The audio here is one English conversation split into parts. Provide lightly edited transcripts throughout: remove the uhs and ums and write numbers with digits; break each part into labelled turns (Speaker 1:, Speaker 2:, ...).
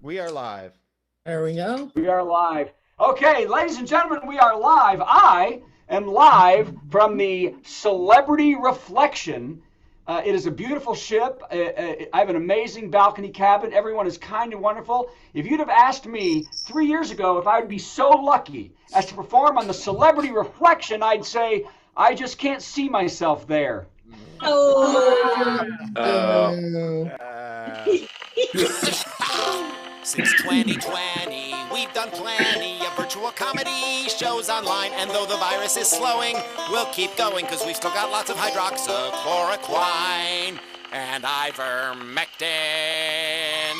Speaker 1: We are live.
Speaker 2: There we go.
Speaker 3: We are live. Okay, ladies and gentlemen, we are live. I am live from the Celebrity Reflection. It is a beautiful ship. I have an amazing balcony cabin. Everyone is kind and wonderful. If you'd have asked me 3 years ago if I would be so lucky as to perform on the Celebrity Reflection, I'd say, I just can't see myself there.
Speaker 4: Since 2020, we've done plenty of virtual comedy shows online, and though the virus is slowing, we'll keep going because we've still got lots of hydroxychloroquine and ivermectin.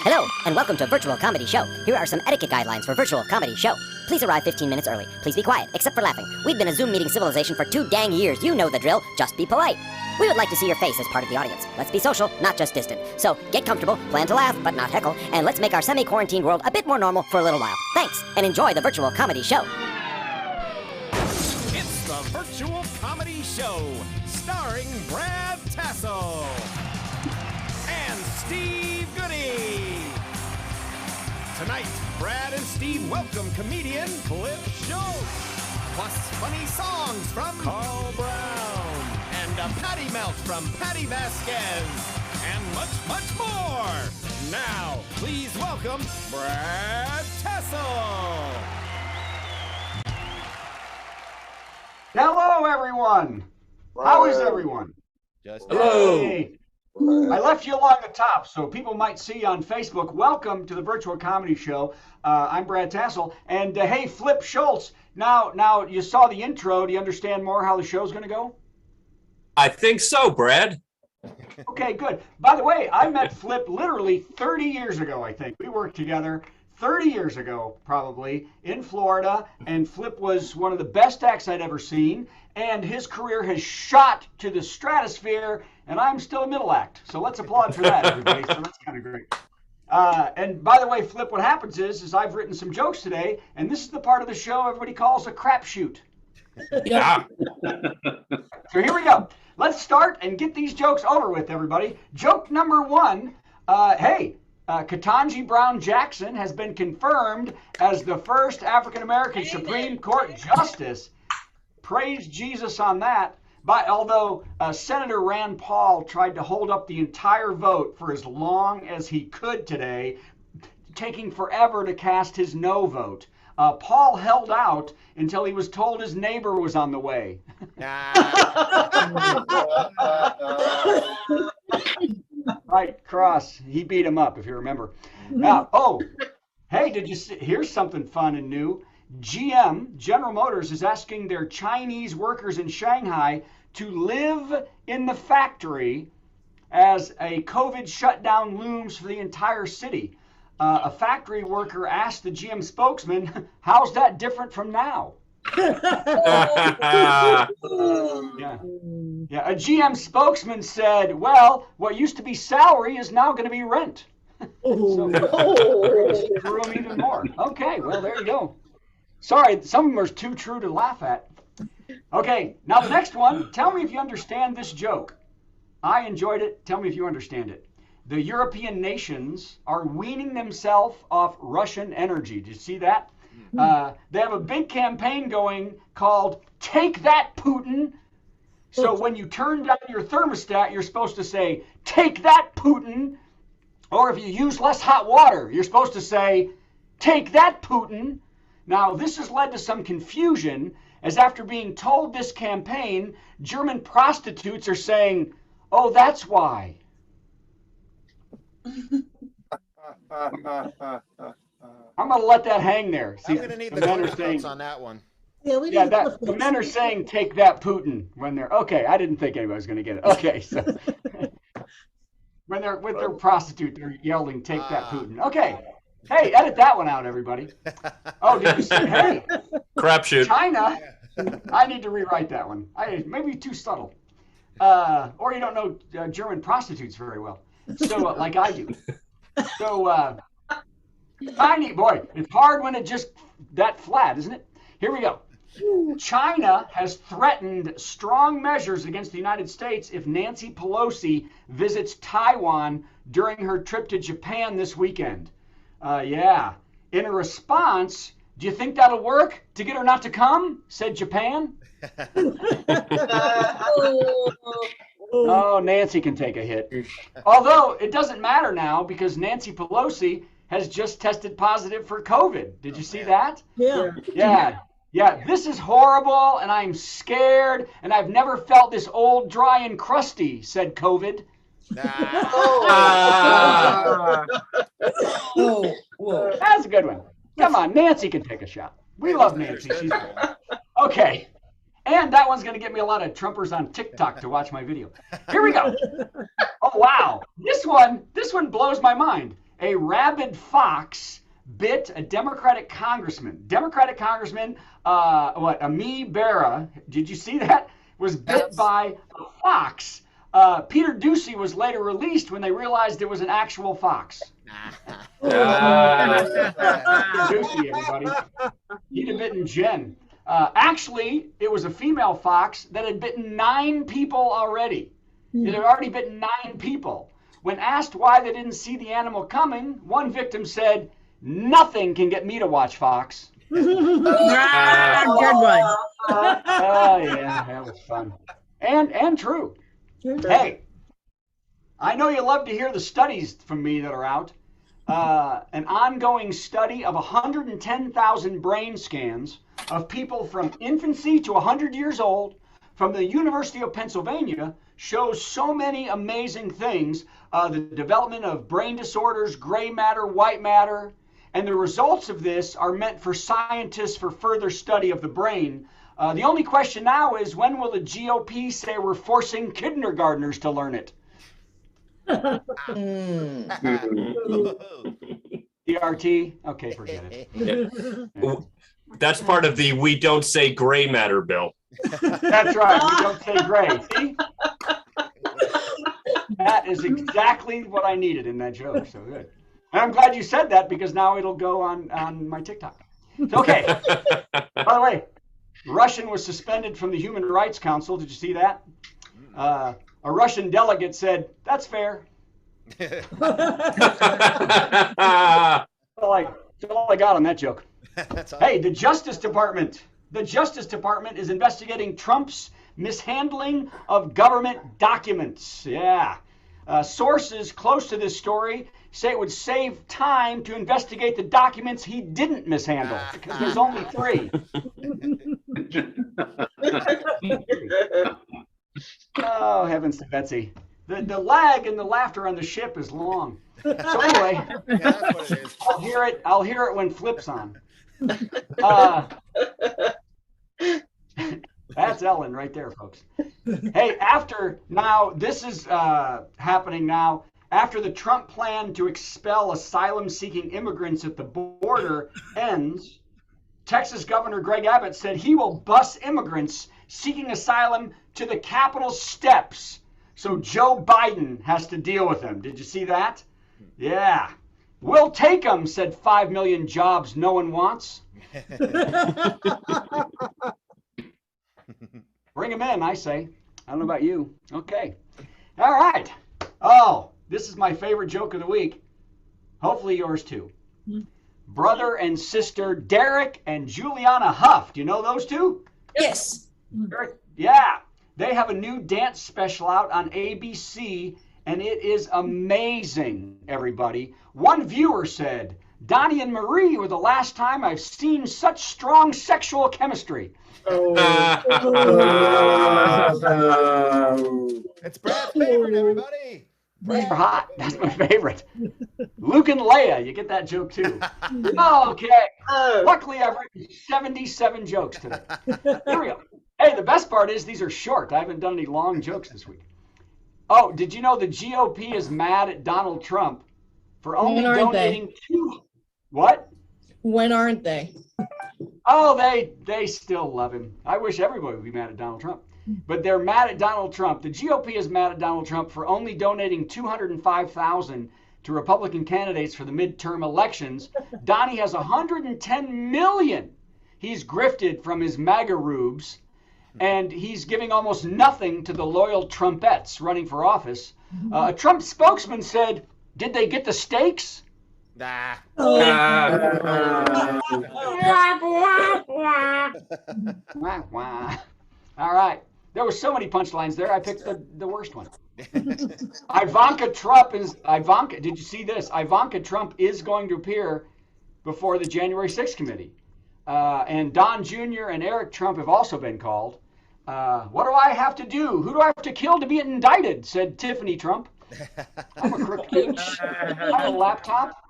Speaker 5: Hello, and welcome to Virtual Comedy Show. Here are some etiquette guidelines for Virtual Comedy Show. Please arrive 15 minutes early. Please be quiet, except for laughing. We've been a Zoom meeting civilization for 2 dang years. You know the drill. Just be polite. We would like to see your face as part of the audience. Let's be social, not just distant. So get comfortable, plan to laugh, but not heckle, and let's make our semi-quarantined world a bit more normal for a little while. Thanks, and enjoy the Virtual Comedy Show.
Speaker 4: It's the Virtual Comedy Show, starring Brad Tassell and Steve Goodie. Tonight, Brad and Steve welcome comedian Flip Schultz, plus funny songs from Carl Brown, and a Patti Melt from Patti Vasquez, and much, much more. Now, please welcome Brad Tassell.
Speaker 3: Hello, everyone. How is everyone?
Speaker 1: Just
Speaker 6: Hello.
Speaker 3: Hey. I left you along the top so people might see on Facebook. Welcome to the Virtual Comedy Show. I'm Brad Tassell. And hey, Flip Schultz. Now you saw the intro. Do you understand more how the show's going to go?
Speaker 6: I think so, Brad.
Speaker 3: Okay, good. By the way, I met Flip literally 30 years ago, I think. We worked together 30 years ago, probably, in Florida. And Flip was one of the best acts I'd ever seen. And his career has shot to the stratosphere, and I'm still a middle act. So let's applaud for that, everybody. So that's kind of great. And by the way, Flip, what happens is I've written some jokes today, and this is the part of the show everybody calls a crapshoot.
Speaker 6: Yeah.
Speaker 3: So here we go. Let's start and get these jokes over with, everybody. Joke number 1. Ketanji Brown Jackson has been confirmed as the first African-American Supreme Court Justice. Praise Jesus on that. Although Senator Rand Paul tried to hold up the entire vote for as long as he could today, taking forever to cast his no vote. Paul held out until he was told his neighbor was on the way. Right, Cross. He beat him up, if you remember. Hey, did you see? Here's something fun and new. GM, General Motors, is asking their Chinese workers in Shanghai to live in the factory as a COVID shutdown looms for the entire city. A factory worker asked the GM spokesman, how's that different from now? Yeah, a GM spokesman said, well, what used to be salary is now going to be rent. So, screw them even more. Okay, well, there you go. Sorry, some of them are too true to laugh at. Okay, now the next one. Tell me if you understand this joke. I enjoyed it. Tell me if you understand it. The European nations are weaning themselves off Russian energy. Did you see that? They have a big campaign going called Take That, Putin. So when you turn down your thermostat, you're supposed to say, Take that, Putin. Or if you use less hot water, you're supposed to say, Take that, Putin. Now, this has led to some confusion, as after being told this campaign, German prostitutes are saying, oh, that's why. I'm going to let that hang there. See,
Speaker 1: I'm going to need the clip notes on that one.
Speaker 3: The men are saying, take that, Putin, when they're, okay, I didn't think anybody was going to get it. Okay, so when they're with their prostitute, they're yelling, take that, Putin. Okay. Hey, edit that one out, everybody. Oh, did you see? Hey,
Speaker 6: Crapshoot.
Speaker 3: China. I need to rewrite that one. Maybe too subtle. Or you don't know German prostitutes very well. So, like I do. So, tiny boy, it's hard when it's just that flat, isn't it? Here we go. China has threatened strong measures against the United States if Nancy Pelosi visits Taiwan during her trip to Japan this weekend. Yeah. In a response, do you think that'll work to get her not to come? Said Japan. Oh, Nancy can take a hit. Although it doesn't matter now because Nancy Pelosi has just tested positive for COVID. Did you see that?
Speaker 2: Yeah.
Speaker 3: Yeah, this is horrible and I'm scared and I've never felt this old, dry, and crusty, said COVID. That's a good one. Come on, Nancy can take a shot. We love Nancy. She's okay. And that one's going to get me a lot of Trumpers on TikTok to watch my video. Here we go. Oh, wow. This one blows my mind. A rabid fox bit a Democratic congressman. Ami Bera, did you see that? Was bit by a fox. Peter Ducey was later released when they realized it was an actual fox. Ducey, everybody. He'd have bitten Jen. Actually, it was a female fox that had bitten 9 people already. It had already bitten 9 people. When asked why they didn't see the animal coming, one victim said, "Nothing can get me to watch Fox."
Speaker 2: Good one.
Speaker 3: Oh, yeah, that was fun. And true. Hey, I know you love to hear the studies from me that are out. An ongoing study of 110,000 brain scans of people from infancy to 100 years old from the University of Pennsylvania shows so many amazing things. The development of brain disorders, gray matter, white matter, and the results of this are meant for scientists for further study of the brain. The only question now is, when will the GOP say we're forcing kindergartners to learn it? DRT? Okay, forget it.
Speaker 6: That's part of the "we don't say gray matter" bill.
Speaker 3: That's right. We don't say gray. See? That is exactly what I needed in that joke. So good. And I'm glad you said that because now it'll go on my TikTok. Okay. By the way, Russian was suspended from the Human Rights Council. Did you see that? A Russian delegate said, "That's fair." That's all I got on that joke. Hey, the Justice Department. The Justice Department is investigating Trump's mishandling of government documents. Yeah. Sources close to this story say it would save time to investigate the documents he didn't mishandle, because there's only 3. Oh, heavens to Betsy. The lag and the laughter on the ship is long. So anyway,
Speaker 1: That's what it is.
Speaker 3: I'll hear it when Flip's on. That's Ellen right there, folks. Hey, this is happening now. After the Trump plan to expel asylum-seeking immigrants at the border ends, Texas Governor Greg Abbott said he will bus immigrants seeking asylum to the Capitol steps, so Joe Biden has to deal with them. Did you see that? Yeah. "We'll take them," said 5 million jobs no one wants. Bring them in, I say. I don't know about you. Okay. All right. Oh, this is my favorite joke of the week. Hopefully yours too. Brother and sister Derek and Juliana Huff. Do you know those two?
Speaker 2: Yes.
Speaker 3: Yeah. They have a new dance special out on ABC, and it is amazing, everybody. One viewer said, "Donnie and Marie were the last time I've seen such strong sexual chemistry."
Speaker 1: It's Brad's favorite, everybody.
Speaker 3: They're hot. That's my favorite. Luke and Leia, you get that joke too. Okay. Luckily, I've written 77 jokes today. Here we go. Hey, the best part is these are short. I haven't done any long jokes this week. Oh, did you know the GOP is mad at Donald Trump for only donating What?
Speaker 2: When aren't they?
Speaker 3: Oh, they still love him. I wish everybody would be mad at Donald Trump. But they're mad at Donald Trump. The GOP is mad at Donald Trump for only donating $205,000 to Republican candidates for the midterm elections. Donnie has $110 million he's grifted from his MAGA rubes, and he's giving almost nothing to the loyal Trumpettes running for office. A Trump spokesman said, "Did they get the stakes?"
Speaker 1: Nah.
Speaker 3: Wah, wah. All right. There were so many punchlines there. I picked the worst one. Ivanka, did you see this? Ivanka Trump is going to appear before the January 6th committee. And Don Jr. and Eric Trump have also been called. What do I have to do? Who do I have to kill to be indicted? Said Tiffany Trump. I'm a crooked kid. I have a laptop.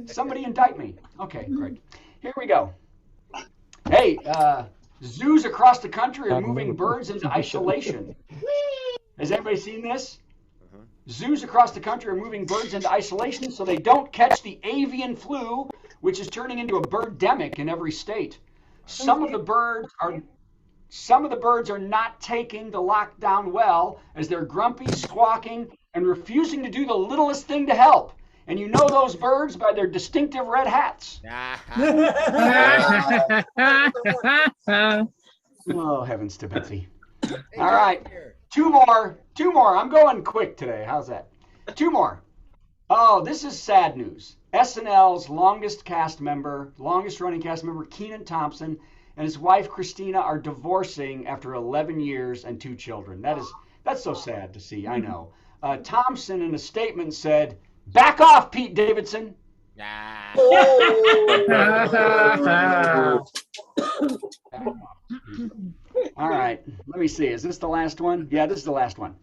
Speaker 3: Somebody indict me. Okay, great. Here we go. Hey, zoos across the country are moving birds into isolation. Has anybody seen this? Zoos across the country are moving birds into isolation so they don't catch the avian flu, which is turning into a birdemic in every state. Some of the birds are not taking the lockdown well, as they're grumpy, squawking, and refusing to do the littlest thing to help. And you know those birds by their distinctive red hats. Oh, heavens to Betsy. All right. Two more. I'm going quick today. How's that? Two more. Oh, this is sad news. SNL's longest running cast member, Kenan Thompson, and his wife, Christina, are divorcing after 11 years and 2 children. That's so sad to see, I know. Thompson, in a statement, said, "Back off, Pete Davidson." All right, let me see. Is this the last one? Yeah, this is the last one.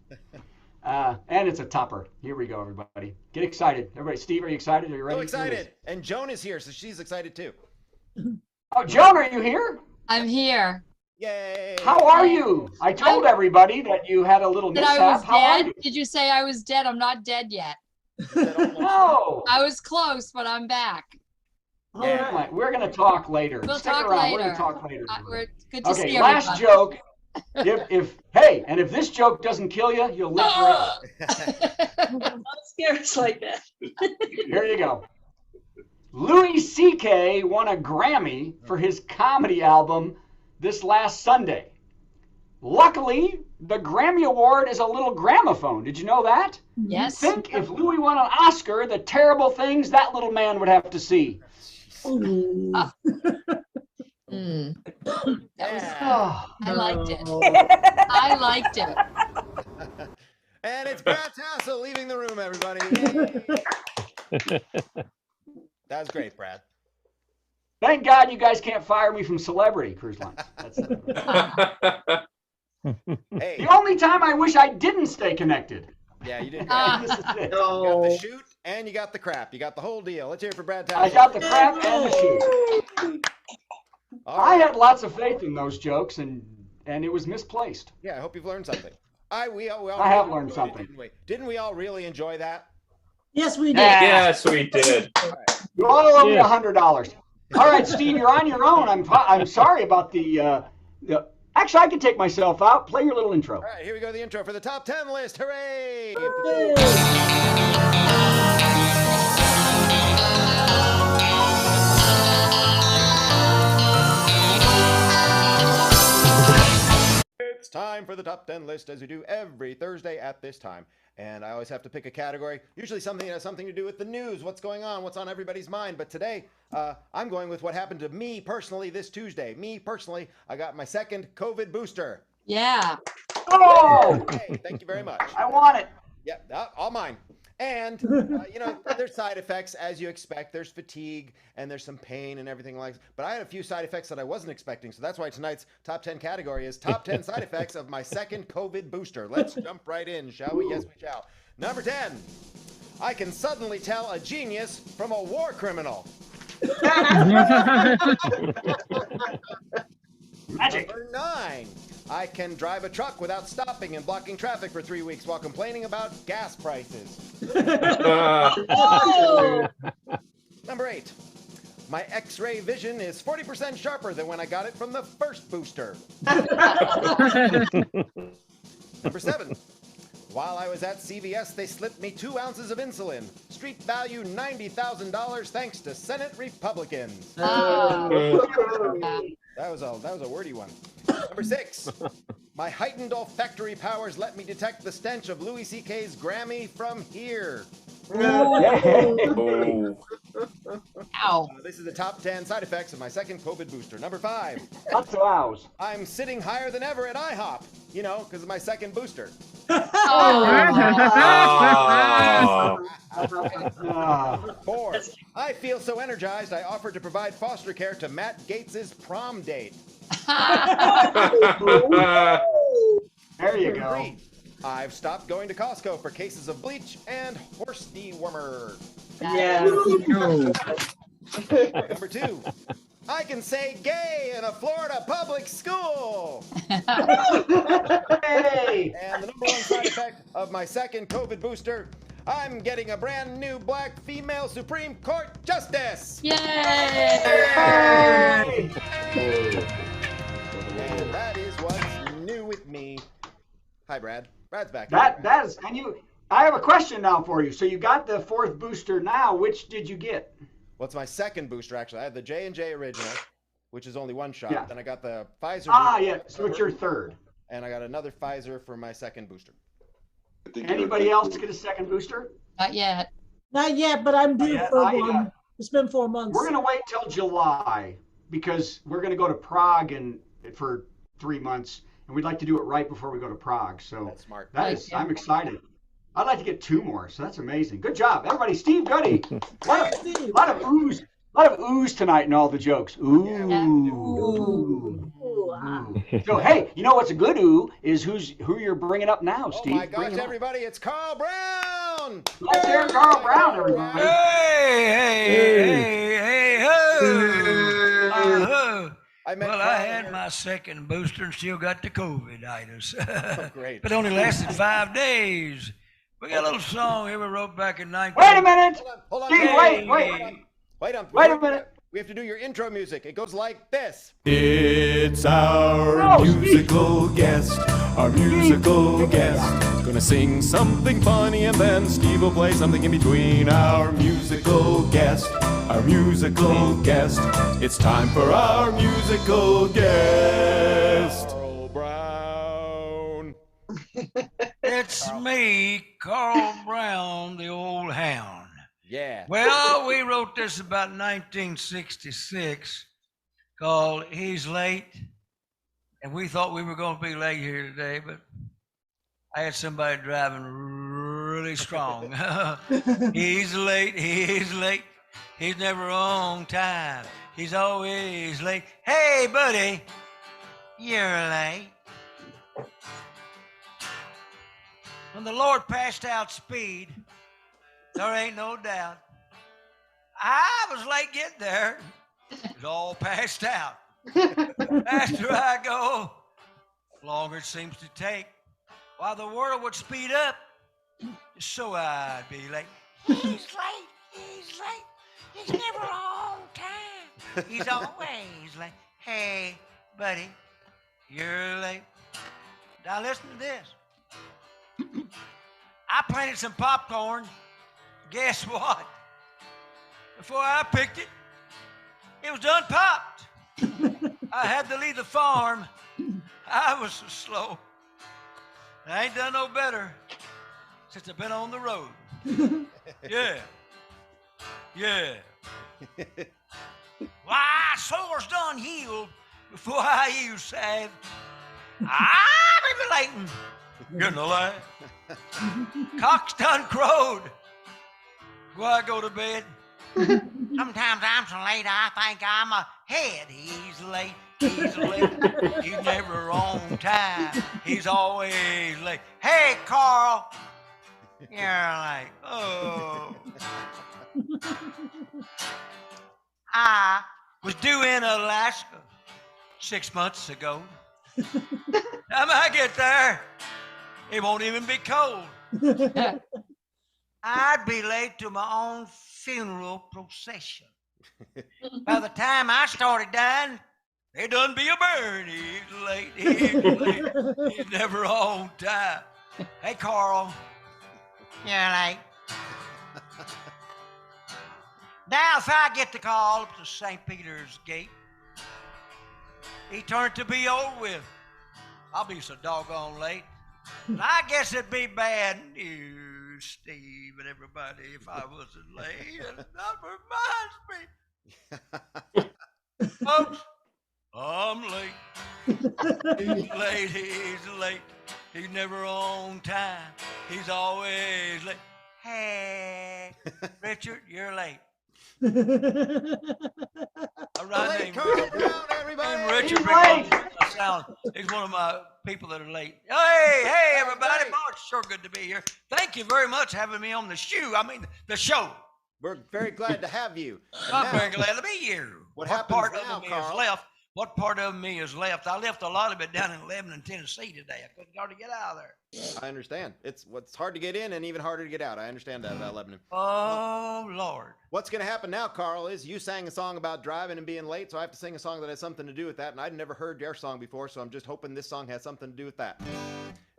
Speaker 3: And it's a topper. Here we go, everybody. Get excited. Everybody, Steve, are you excited? Are you ready?
Speaker 1: So excited. And Joan is here, so she's excited too.
Speaker 3: Oh, Joan, are you here?
Speaker 7: I'm here.
Speaker 1: Yay.
Speaker 3: How are you? I told everybody that you had a little
Speaker 7: That
Speaker 3: mishap.
Speaker 7: I was
Speaker 3: How are
Speaker 7: dead?
Speaker 3: you?
Speaker 7: Did you say I was dead? I'm not dead yet.
Speaker 3: No.
Speaker 7: I was close, but I'm back.
Speaker 3: All right. We're going to talk later.
Speaker 7: We'll
Speaker 3: Stick
Speaker 7: talk
Speaker 3: around.
Speaker 7: later.
Speaker 3: We're going to talk later.
Speaker 7: We're good to
Speaker 3: Okay,
Speaker 7: see
Speaker 3: last
Speaker 7: everybody.
Speaker 3: joke. If this joke doesn't kill you, you'll live forever.
Speaker 2: Don't scare us like that.
Speaker 3: Here you go. Louis C.K. won a Grammy for his comedy album this last Sunday. Luckily, the Grammy Award is a little gramophone. Did you know that?
Speaker 7: Yes.
Speaker 3: Think if Louis won an Oscar, the terrible things that little man would have to see.
Speaker 7: That was,
Speaker 3: Oh,
Speaker 7: I liked it. I liked it.
Speaker 1: And it's Brad Tassell leaving the room, everybody. That was great, Brad.
Speaker 3: thank God you guys can't fire me from Celebrity Cruise Lines. That's
Speaker 1: Hey,
Speaker 3: the only time I wish I didn't stay connected.
Speaker 1: yeah, you did great.
Speaker 3: This is it.
Speaker 1: You got the shoot and you got the crap. You got the whole deal. Let's hear it for Brad Tassell.
Speaker 3: I got the crap and the shoot.
Speaker 1: All
Speaker 3: I
Speaker 1: right.
Speaker 3: had lots of faith in those jokes, and it was misplaced.
Speaker 1: Yeah, I hope you've learned something. We all
Speaker 3: I have
Speaker 1: really
Speaker 3: learned
Speaker 1: enjoyed it,
Speaker 3: something.
Speaker 1: Didn't we? Didn't we all really enjoy that?
Speaker 2: Yes, we did.
Speaker 6: Yes, we did.
Speaker 3: You all owe me $100. All right, Steve, you're on your own. I'm sorry about the. Actually, I can take myself out. Play your little intro.
Speaker 1: All right, here we go. The intro for the top 10 list. Hooray! It's time for the top 10 list, as we do every Thursday at this time. And I always have to pick a category, usually something that has something to do with the news, what's going on, what's on everybody's mind. But today, I'm going with what happened to me personally this Tuesday. Me personally, I got my second COVID booster.
Speaker 7: Yeah.
Speaker 3: Oh,
Speaker 1: Hey, thank you very much.
Speaker 3: I want it.
Speaker 1: Yep, all mine. And, there's side effects, as you expect. There's fatigue, and there's some pain and everything like that. But I had a few side effects that I wasn't expecting. So that's why tonight's top 10 category is top 10 side effects of my second COVID booster. Let's jump right in, shall we? Yes, we shall. Number 10, I can suddenly tell a genius from a war criminal.
Speaker 3: Magic.
Speaker 1: Number 9, I can drive a truck without stopping and blocking traffic for 3 weeks while complaining about gas prices. Number 8, my X-ray vision is 40% sharper than when I got it from the first booster. Number 7, while I was at CVS, they slipped me 2 ounces of insulin. Street value $90,000 thanks to Senate Republicans. That was a wordy one. Number 6, my heightened olfactory powers let me detect the stench of Louis C.K.'s Grammy from here.
Speaker 6: Oh.
Speaker 7: Wow.
Speaker 1: This is the top 10 side effects of my second COVID booster. Number 5.
Speaker 3: Lots of ows.
Speaker 1: I'm sitting higher than ever at IHOP, because of my second booster.
Speaker 6: Oh.
Speaker 1: 4. I feel so energized, I offered to provide foster care to Matt Gates' prom date.
Speaker 3: There you go.
Speaker 1: 3. I've stopped going to Costco for cases of bleach and horse dewormer.
Speaker 2: Yeah.
Speaker 1: Number 2. I can say gay in a Florida public school.
Speaker 3: Hey!
Speaker 1: And the number 1 side effect of my second COVID booster, I'm getting a brand new black female Supreme Court Justice.
Speaker 7: Yay!
Speaker 3: Hey!
Speaker 1: And that is what's new with me. Hi, Brad. Brad's back.
Speaker 3: That is, and you. I have a question now for you. So you got the 4th booster now. Which did you get?
Speaker 1: What's my second booster, actually? I had the J&J original, which is only 1 shot.
Speaker 3: Yeah.
Speaker 1: Then I got the Pfizer
Speaker 3: Ah,
Speaker 1: booster,
Speaker 3: yeah. So it's your 3rd.
Speaker 1: and I got another Pfizer for my second booster.
Speaker 3: Anybody else get a second booster?
Speaker 7: Not yet.
Speaker 2: Not yet, but I'm due
Speaker 3: Yeah,
Speaker 2: for
Speaker 3: I,
Speaker 2: one. It's been 4 months.
Speaker 3: We're gonna wait till July because we're gonna go to Prague for 3 months, and we'd like to do it right before we go to Prague. So
Speaker 1: That's smart.
Speaker 3: I'm excited. I'd like to get 2 more, so that's amazing. Good job, everybody. Steve Goodie. lot of oohs tonight in all the jokes. Ooh.
Speaker 1: Yeah.
Speaker 2: Ooh,
Speaker 3: So hey, you know what's a good ooh is who you're bringing up now,
Speaker 1: Oh
Speaker 3: Steve.
Speaker 1: my
Speaker 3: Bring
Speaker 1: gosh,
Speaker 3: him up.
Speaker 1: everybody, it's Carl Brown!
Speaker 3: Let's hear Carl Brown, everybody.
Speaker 8: Hey, ho.
Speaker 1: I met
Speaker 8: Well,
Speaker 1: Carl
Speaker 8: I had
Speaker 1: here-
Speaker 8: my second booster and still got the COVID-itis.
Speaker 1: Oh, great.
Speaker 8: But only lasted 5 days. We got a little song here we wrote back in 19...
Speaker 3: Wait a minute.
Speaker 1: Hold on.
Speaker 3: Steve,
Speaker 1: Wait
Speaker 3: wait.
Speaker 1: on.
Speaker 3: Wait a minute.
Speaker 1: We have to do your intro music. It goes like this.
Speaker 9: It's our
Speaker 3: No,
Speaker 9: musical guest, our musical guest. Gonna sing something funny and then Steve will play something in between. Our musical guest, our musical guest. It's time for our musical guest.
Speaker 1: Carl Brown.
Speaker 8: It's me, Carl Brown, the old hound.
Speaker 1: Yeah.
Speaker 8: Well, we wrote this about 1966 called He's Late. And we thought we were going to be late here today, but I had somebody driving really strong. He's late, he's late. He's never on time. He's always late. Hey, buddy, you're late. When the Lord passed out speed, there ain't no doubt. I was late getting there. It was all passed out. Faster I go, the longer it seems to take. While the world would speed up, so I'd be late. He's late, he's late. He's never on time. He's always late. Hey, buddy, you're late. Now listen to this. I planted some popcorn. Guess what? Before I picked it, it was done popped. I had to leave the farm. I was so slow. I ain't done no better since I've been on the road. Yeah. Why, sore's done healed before I use salve. I'm relating. Getting a laugh. Cock's done crowed before I go to bed. Sometimes I'm so late I think I'm ahead. He's late, he's late. He's never on time. He's always late. Hey, Carl. You're like, oh. I was due in Alaska 6 months ago. Time I get there, it won't even be cold. I'd be late to my own funeral procession. By the time I started dying, they done be a burn. He's late, he's late. He's never on time. Hey, Carl, you're late. Now, if I get the call up to St. Peter's Gate, he turned to be over with. I'll be so doggone late. And I guess it'd be bad news, Steve and everybody, if I wasn't late. And that reminds me, Folks, I'm late. He's late, he's late. He's never on time. He's always late. Hey, Richard, you're late. All right,
Speaker 1: Late Carl Brown, everybody.
Speaker 8: and Richard
Speaker 3: He's late.
Speaker 8: Sound. He's one of my people that are late. Hey, everybody. Oh, it's sure good to be here. Thank you very much for having me on the show.
Speaker 1: We're very glad to have you. And
Speaker 8: I'm
Speaker 1: now,
Speaker 8: very glad to be here.
Speaker 1: What
Speaker 8: What
Speaker 1: happens
Speaker 8: part
Speaker 1: now,
Speaker 8: of me
Speaker 1: Carl?
Speaker 8: is left? What part of me is left? I left a lot of it down in Lebanon, Tennessee today. I couldn't hardly get out of there.
Speaker 1: I understand. It's hard to get in and even harder to get out. I understand that about Lebanon.
Speaker 8: Oh, Lord.
Speaker 1: What's going to happen now, Carl, is you sang a song about driving and being late, so I have to sing a song that has something to do with that, and I'd never heard your song before, so I'm just hoping this song has something to do with that.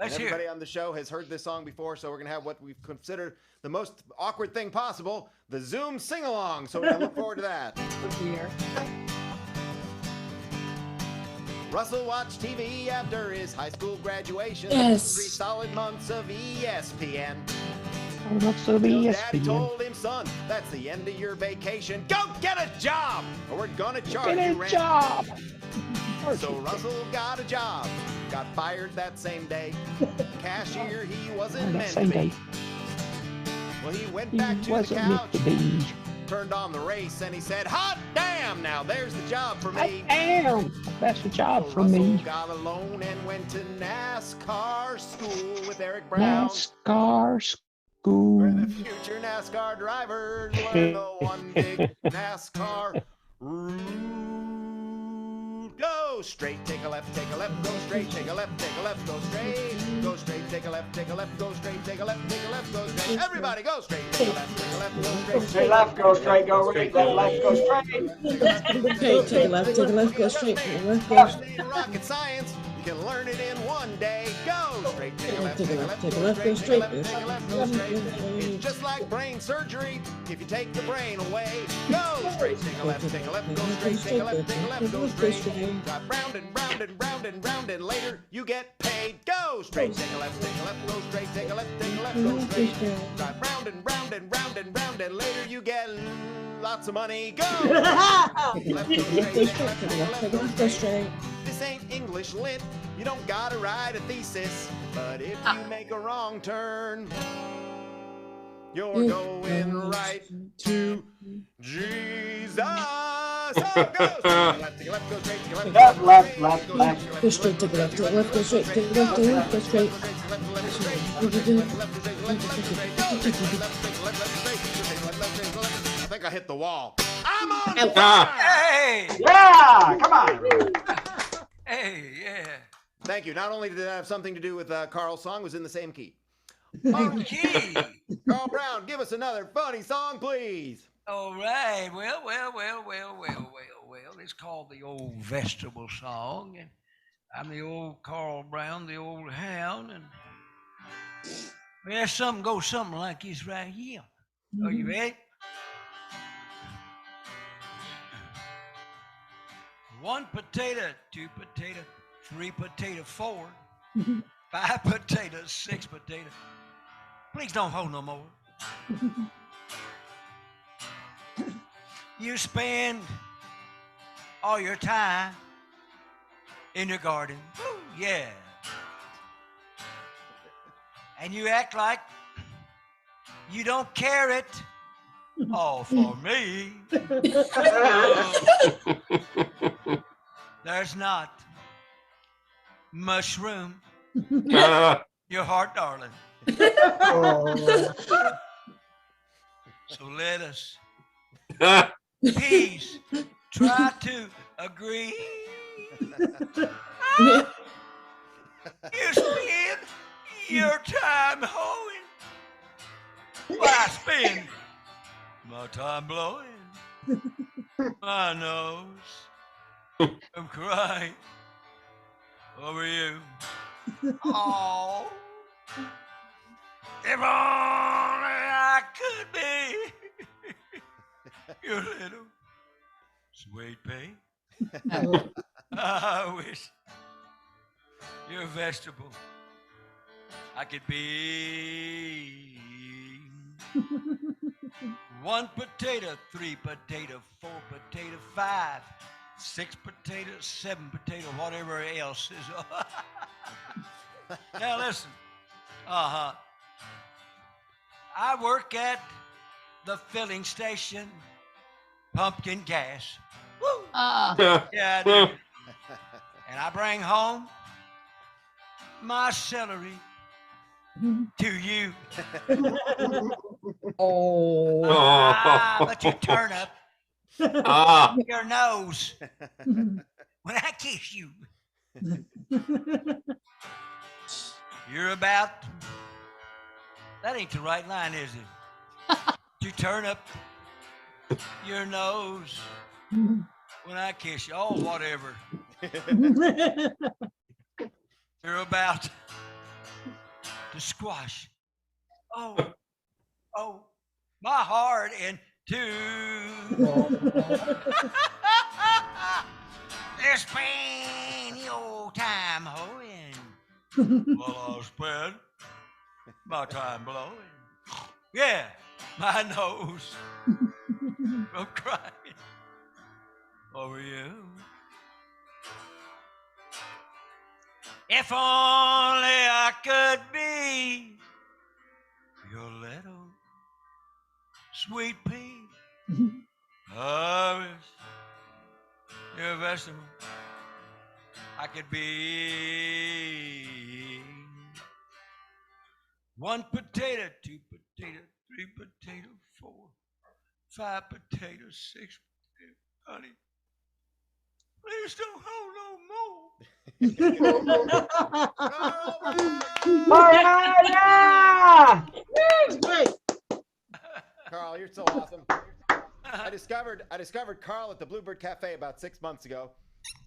Speaker 8: Let's
Speaker 1: And
Speaker 8: hear
Speaker 1: everybody
Speaker 8: it.
Speaker 1: on the show has heard this song before, so we're going to have what we've considered the most awkward thing possible, the Zoom sing-along, so we can look forward to that. Russell watched TV after his high school graduation.
Speaker 2: Yes.
Speaker 1: 3 solid months of ESPN.
Speaker 10: Russell
Speaker 1: Daddy told him, son, that's the end of your vacation. Go get a job, or we're gonna charge you rent. So Russell got a job, got fired that same day. Cashier he wasn't meant to be. Well, he went back to the couch, turned on the race, and he said, hot damn, now there's the job for me.
Speaker 10: That's a job
Speaker 1: So
Speaker 10: for
Speaker 1: Russell
Speaker 10: me.
Speaker 1: got a loan and went to NASCAR school with Eric Brown.
Speaker 10: NASCAR
Speaker 1: Where
Speaker 10: school.
Speaker 1: the future NASCAR drivers learn the one big NASCAR rule. Go straight, take a left, go straight, take a left, go straight, go straight, take a left, go straight, take a left, go straight. Everybody go straight, take a left, go straight.
Speaker 3: Say left, go straight, go right, then left, go straight.
Speaker 2: Okay, take a left, go straight, take a left, go
Speaker 1: Don't
Speaker 2: straight.
Speaker 1: need rocket science, you can learn it in one day. Go straight, take a left,
Speaker 2: Take a left, go straight.
Speaker 1: go straight. It's just like brain surgery. If you take the brain away, go straight, take a left, go straight, take a left, go straight. Drive round and round and round and round, and later you get paid. Go straight, take a left, go straight, take a left, go straight. Drive round and round and round and round, and later you get lots of money. Go. Left, go straight. This ain't English lit. You don't gotta write a thesis, but if you make a wrong turn, you're going right to Jesus. So go left, go straight, take a left,
Speaker 3: Left.
Speaker 2: Go straight, take a left, go straight, take a left, go straight.
Speaker 1: I think I hit the wall. I'm on
Speaker 2: Ow.
Speaker 1: fire!
Speaker 8: Hey,
Speaker 3: Yeah, come on.
Speaker 8: hey, yeah.
Speaker 1: Thank you. Not only did that have something to do with Carl's song, it was in the same key.
Speaker 8: Okay.
Speaker 1: Carl Brown, give us another funny song, please.
Speaker 8: All right. Well. It's called the old vegetable song, and I'm the old Carl Brown, the old hound, and well, something goes something like this right here. Are you ready? 1 potato, 2 potato, 3 potato, 4, 5 potatoes, 6 potatoes. Please don't hold no more. You spend all your time in your garden. Woo, yeah. And you act like you don't care it all for me. There's not much room. Your heart, darling. So let us please try to agree. You spend your time hoeing, while I spend my time blowing my nose. I'm crying over you. Oh, if only I could be your little sweet pea. I wish you're a vegetable I could be. 1 potato, 3 potato, 4 potato. potato, 5, 6 potato, 7 potato, whatever else is. Now listen. I work at the filling station, pumpkin gas. Woo! Yeah, I do. And I bring home my celery to you. But you turn up your nose when I kiss you. You're about, that ain't the right line, is it? You turn up your nose when I kiss you. Oh, whatever. You're about to squash. Oh, my heart in two. There's plenty old time hoeing. Well, I'll spend my time blowing. Yeah, my nose. I'm crying over you. If only I could be your little sweet pea. I wish your vegetable I could be. 1 potato, 2 potato, 3 potato, 4, 5 potato, 6 potato, honey. Please don't hold no more.
Speaker 3: All right, yeah!
Speaker 2: Great.
Speaker 1: Carl, you're so awesome. I discovered Carl at the Bluebird Cafe about 6 months ago.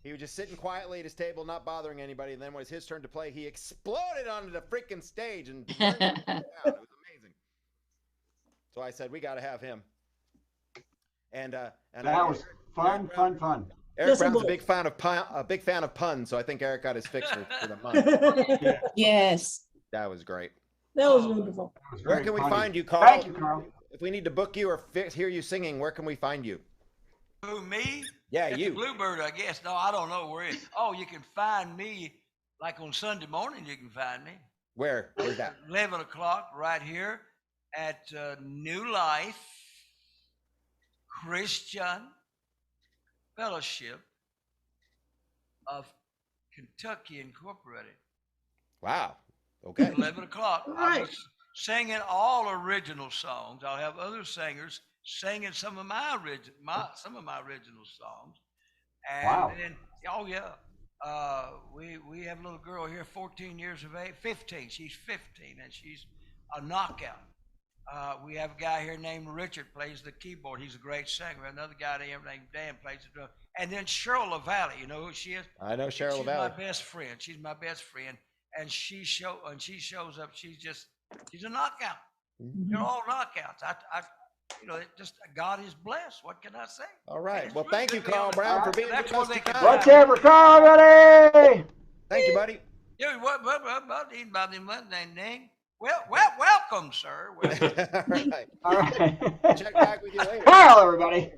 Speaker 1: He was just sitting quietly at his table, not bothering anybody. And then when it was his turn to play, he exploded onto the freaking stage and turned it out. It was amazing. So I said, we got to have him. And
Speaker 3: that was fun.
Speaker 1: Eric Brown's a big fan of puns, so I think Eric got his fix for the month.
Speaker 2: Yes.
Speaker 1: That was great.
Speaker 2: That was wonderful.
Speaker 1: Where can we find you, Carl?
Speaker 3: Thank you, Carl.
Speaker 1: If we need to book you or hear you singing, where can we find you?
Speaker 8: Who, me?
Speaker 1: Yeah,
Speaker 8: At
Speaker 1: you.
Speaker 8: the Bluebird, I guess. No, I don't know where it. Oh, you can find me like on Sunday morning. You can find me.
Speaker 1: Where? Where's that?
Speaker 8: 11 o'clock right here at New Life Christian Fellowship of Kentucky Incorporated.
Speaker 1: Wow. Okay.
Speaker 8: 11 o'clock.
Speaker 2: All
Speaker 8: I'll
Speaker 2: right.
Speaker 8: be singing all original songs. I'll have other singers singing some of my original songs. And
Speaker 3: Wow.
Speaker 8: then, oh yeah, we have a little girl here, 14 years of age, 15. She's 15, and she's a knockout. We have a guy here named Richard, plays the keyboard. He's a great singer. Another guy named Dan plays the drum. And then Cheryl LaValle, you know who she is?
Speaker 1: I know Cheryl
Speaker 8: She's
Speaker 1: LaValle.
Speaker 8: my best friend. She's my best friend. And she shows up. She's a knockout. They're all knockouts. God is blessed. What can I say?
Speaker 1: All right. Well, thank you, Carl Brown, for being with us tonight.
Speaker 3: Let's hear for Carl, everybody!
Speaker 1: Thank you, buddy.
Speaker 8: Well, welcome, sir.
Speaker 3: All right.
Speaker 1: Check back with you later.
Speaker 3: Carl, everybody.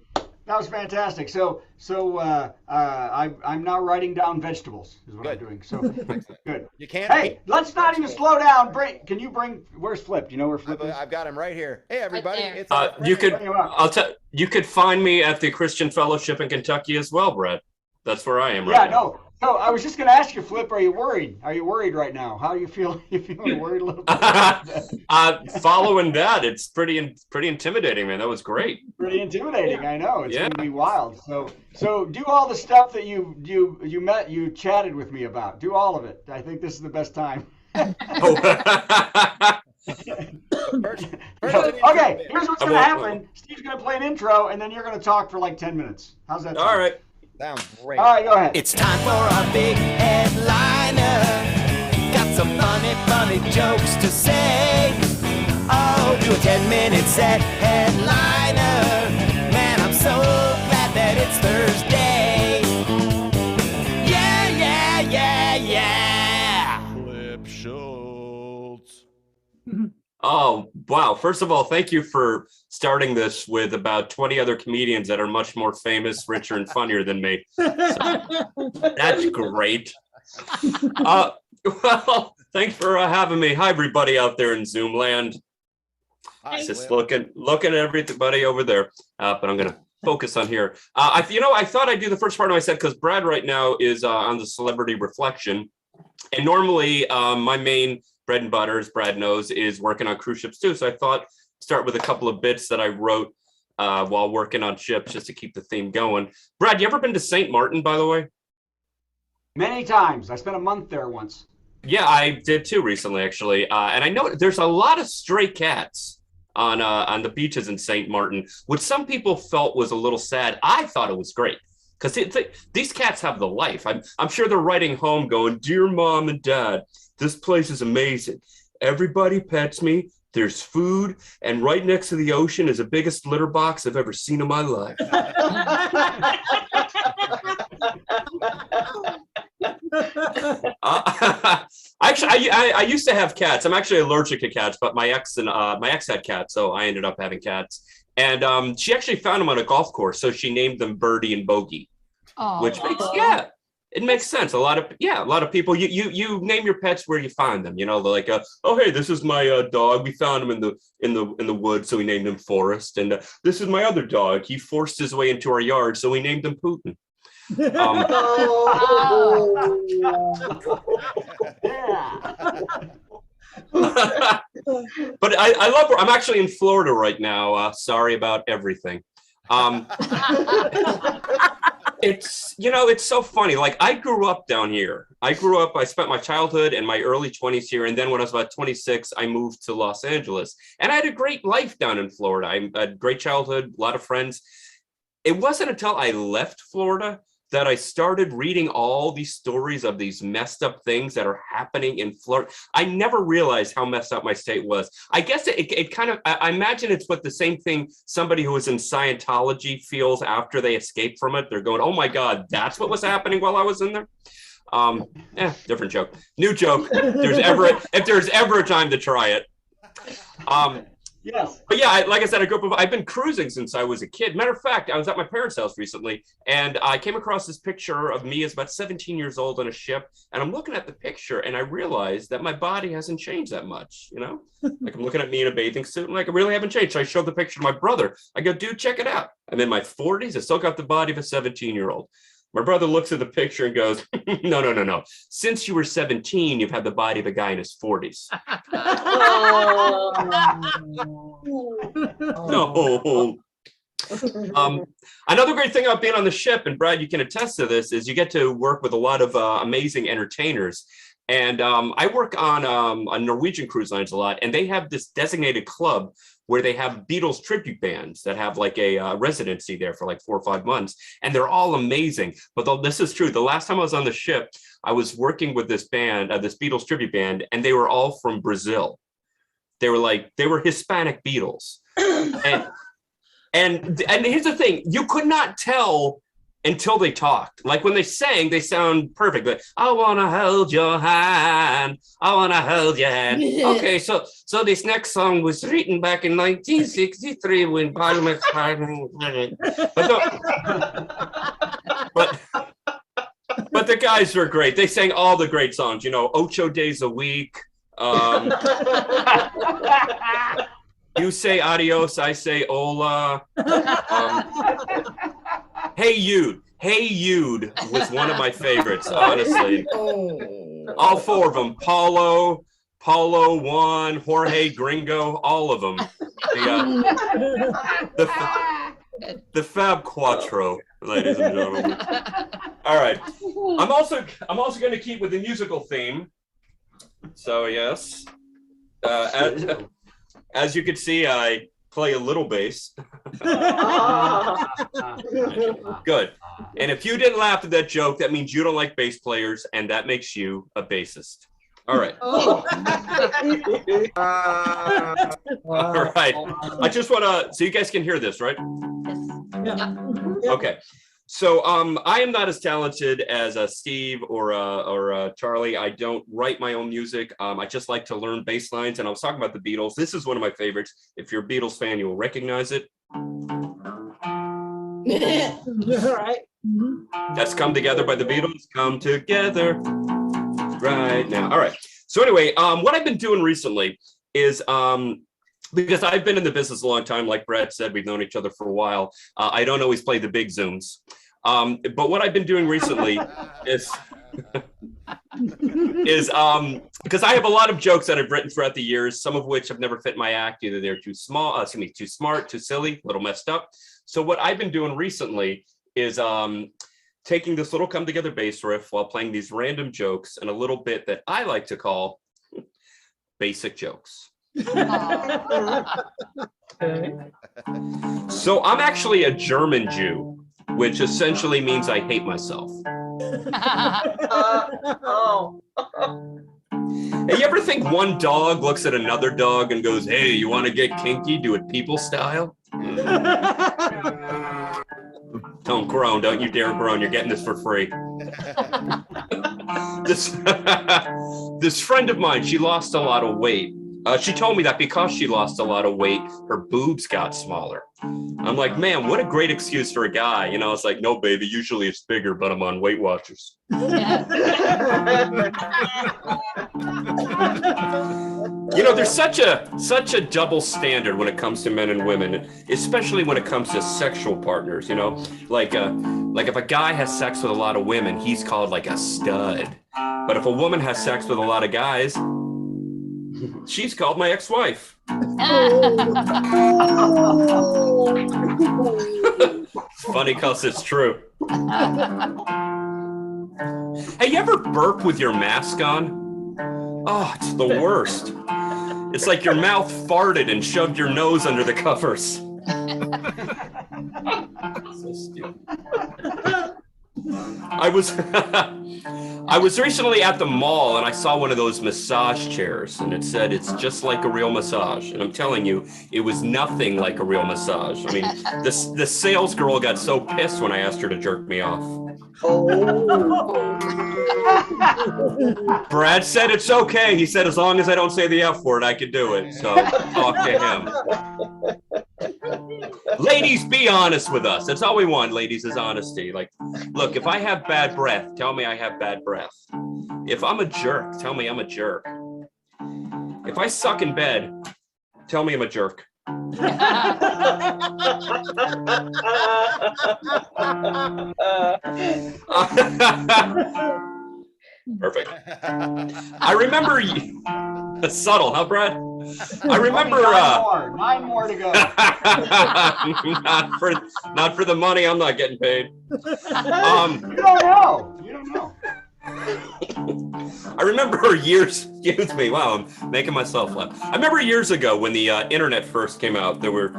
Speaker 3: That was fantastic. So I'm now writing down vegetables is what I'm doing. So good.
Speaker 1: You can't.
Speaker 3: Hey, let's not even slow down. Where's Flip? Do you know where Flip is?
Speaker 1: I've got him right here. Hey, everybody.
Speaker 7: Right
Speaker 1: It's
Speaker 6: you could find me at the Christian Fellowship in Kentucky as well, Brett. That's where I am
Speaker 3: Yeah,
Speaker 6: right now.
Speaker 3: no. So I was just going to ask you, Flip, are you worried? Are you worried right now? How do you feel? You feeling worried a little bit?
Speaker 6: Following that, it's pretty intimidating, man. That was great.
Speaker 3: Pretty intimidating, I know. It's going to be wild. So do all the stuff that you chatted with me about. Do all of it. I think this is the best time.
Speaker 1: First,
Speaker 3: okay, here's what's going to happen. Steve's going to play an intro, and then you're going to talk for like 10 minutes. How's that sound?
Speaker 6: All right.
Speaker 1: Sounds great.
Speaker 3: All right, go ahead.
Speaker 4: It's time for our big headliner. Got some funny jokes to say. Oh, do a 10-minute set headliner. Man, I'm so glad that it's Thursday. Yeah.
Speaker 9: Flip Schultz.
Speaker 6: Oh, wow. First of all, thank you for starting this with about 20 other comedians that are much more famous, richer, and funnier than me. So, that's great. Well, thanks for having me. Hi, everybody out there in Zoom land. Just looking at everybody over there, but I'm gonna focus on here. I thought I'd do the first part of my set because Brad right now is on the Celebrity Reflection, and normally my main bread and butter, as Brad knows, is working on cruise ships too. So I thought start with a couple of bits that I wrote while working on ships just to keep the theme going. Brad, you ever been to St. Martin, by the way?
Speaker 3: Many times. I spent a month there once.
Speaker 6: Yeah, I did too recently, actually. And I know there's a lot of stray cats on the beaches in St. Martin, which some people felt was a little sad. I thought it was great because these cats have the life. I'm sure they're writing home going, "Dear Mom and Dad, this place is amazing. Everybody pets me. There's food, and right next to the ocean is the biggest litter box I've ever seen in my life." Actually, I used to have cats. I'm actually allergic to cats, but my ex had cats, so I ended up having cats. And she actually found them on a golf course, so she named them Birdie and Bogey, which makes it makes sense. A lot of people you name your pets where you find them. You know, like oh hey, this is my dog. We found him in the woods, so we named him Forrest. And this is my other dog. He forced his way into our yard, so we named him Putin. But I love. I'm actually in Florida right now. Sorry about everything. It's so funny. Like I grew up down here. I spent my childhood and my early 20s here, and then when I was about 26, I moved to Los Angeles, and I had a great life down in Florida. I had a great childhood, a lot of friends. It wasn't until I left Florida that I started reading all these stories of these messed up things that are happening in Florida. I never realized how messed up my state was. I guess it kind of, I imagine it's what the same thing somebody who was in Scientology feels after they escape from it. They're going, oh my God, that's what was happening while I was in there. Different joke, new joke. If there's ever a time to try it.
Speaker 3: Yes.
Speaker 6: But yeah, like I said, I've been cruising since I was a kid. Matter of fact, I was at my parents' house recently, and I came across this picture of me as about 17 years old on a ship, and I'm looking at the picture, and I realized that my body hasn't changed that much, you know? Like, I'm looking at me in a bathing suit, and like, I really haven't changed. So I showed the picture to my brother. I go, dude, check it out. I'm in my 40s. I still got the body of a 17-year-old. My brother looks at the picture and goes, no. Since you were 17, you've had the body of a guy in his 40s. No. Another great thing about being on the ship, and Brad, you can attest to this, is you get to work with a lot of amazing entertainers. And I work on Norwegian cruise lines a lot, and they have this designated club where they have Beatles tribute bands that have like a residency there for like 4 or 5 months, and they're all amazing. But this is true. The last time I was on the ship, I was working with this band, this Beatles tribute band, and they were all from Brazil. They were Hispanic Beatles. And here's the thing, you could not tell until they talked. Like when they sang, they sound perfect. Like, I wanna hold your hand. I wanna hold your hand. Okay, so this next song was written back in 1963 when Parliament. But the guys were great. They sang all the great songs. You know, Ocho Days a Week. You say adios, I say hola. Hey Jude was one of my favorites, honestly. All 4 of them. Paulo 1, Jorge Gringo, all of them. The Fab Quattro, ladies and gentlemen. All right. I'm also going to keep with the musical theme. So yes, as you can see, I play a little bass. Good. And if you didn't laugh at that joke, that means you don't like bass players, and that makes you a bassist. All right. All right. I just want to, so you guys can hear this, right?
Speaker 7: Yeah.
Speaker 6: Okay. So I am not as talented as Steve or Charlie. I don't write my own music. I just like to learn bass lines. And I was talking about the Beatles. This is one of my favorites. If you're a Beatles fan, you will recognize it.
Speaker 2: All right.
Speaker 6: That's Come Together by the Beatles. Come together right now. All right. So anyway, what I've been doing recently is because I've been in the business a long time, like Brad said, we've known each other for a while. I don't always play the big Zooms. But what I've been doing recently is because I have a lot of jokes that I've written throughout the years, some of which have never fit my act. Either they're too small, too smart, too silly, a little messed up. So what I've been doing recently is taking this little come together bass riff while playing these random jokes and a little bit that I like to call basic jokes. So I'm actually a German Jew, which essentially means I hate myself. Hey, you ever think one dog looks at another dog and goes, "Hey, you want to get kinky? Do it people style?" Don't groan. Don't you dare groan. You're getting this for free. This friend of mine, she lost a lot of weight. She told me that because she lost a lot of weight, her boobs got smaller. I'm like, man, what a great excuse for a guy. You know, it's like, no, baby, usually it's bigger, but I'm on Weight Watchers. You know, there's such a double standard when it comes to men and women, especially when it comes to sexual partners, you know, like if a guy has sex with a lot of women, he's called like a stud. But if a woman has sex with a lot of guys, she's called my ex-wife. It's funny because it's true. Hey, you ever burp with your mask on? Oh, it's the worst. It's like your mouth farted and shoved your nose under the covers. So stupid. I was recently at the mall and I saw one of those massage chairs and it said it's just like a real massage. And I'm telling you, it was nothing like a real massage. I mean, the sales girl got so pissed when I asked her to jerk me off. Brad said it's okay. He said as long as I don't say the F word, I could do it. So talk to him. Ladies, be honest with us. That's all we want, ladies, is honesty. Like, look, if I have bad breath, tell me I have bad breath. If I'm a jerk, tell me I'm a jerk. If I suck in bed, tell me I'm a jerk. Perfect. I remember you. That's subtle, huh, Brad? I remember
Speaker 3: nine more to go.
Speaker 6: not for the money. I'm not getting paid.
Speaker 3: You don't know. You don't know.
Speaker 6: I remember years. Excuse me. Wow, I'm making myself laugh. I remember years ago when the internet first came out. There were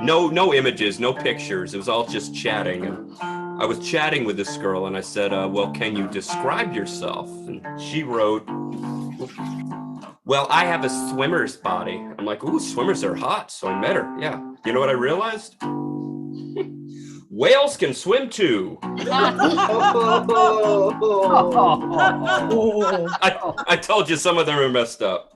Speaker 6: no images, no pictures. It was all just chatting. And I was chatting with this girl, and I said, "Well, can you describe yourself?" And she wrote, "Well, I have a swimmer's body." I'm like, "Ooh, swimmers are hot." So I met her. Yeah. You know what I realized? Whales can swim too. I told you some of them are messed up.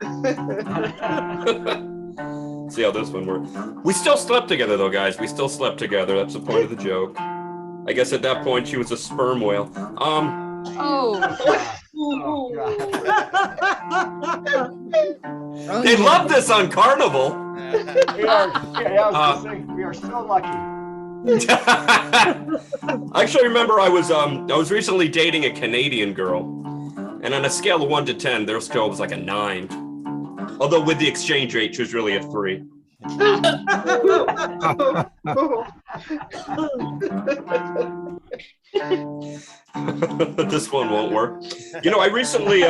Speaker 6: See how this one works. We still slept together though, guys. We still slept together. That's the point of the joke. I guess at that point she was a sperm whale. They love this on Carnival.
Speaker 3: We are so lucky.
Speaker 6: I actually remember I was recently dating a Canadian girl, and on a scale of 1 to 10, this girl was like a 9. Although with the exchange rate, she was really a 3. This one won't work. You know, I recently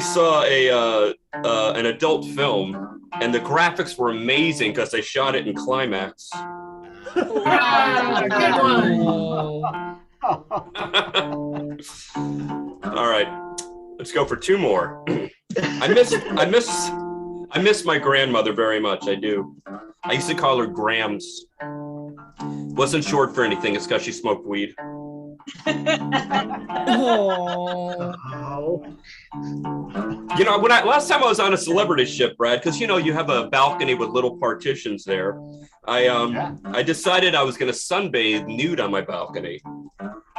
Speaker 6: saw an adult film, and the graphics were amazing because they shot it in climax.
Speaker 2: Good one.
Speaker 6: All right, let's go for 2 more. I I miss my grandmother very much. I do. I used to call her Grams. Wasn't short for anything. It's because she smoked weed.
Speaker 2: Oh.
Speaker 6: You know, last time I was on a celebrity ship, Brad, because you know you have a balcony with little partitions there. I decided I was going to sunbathe nude on my balcony,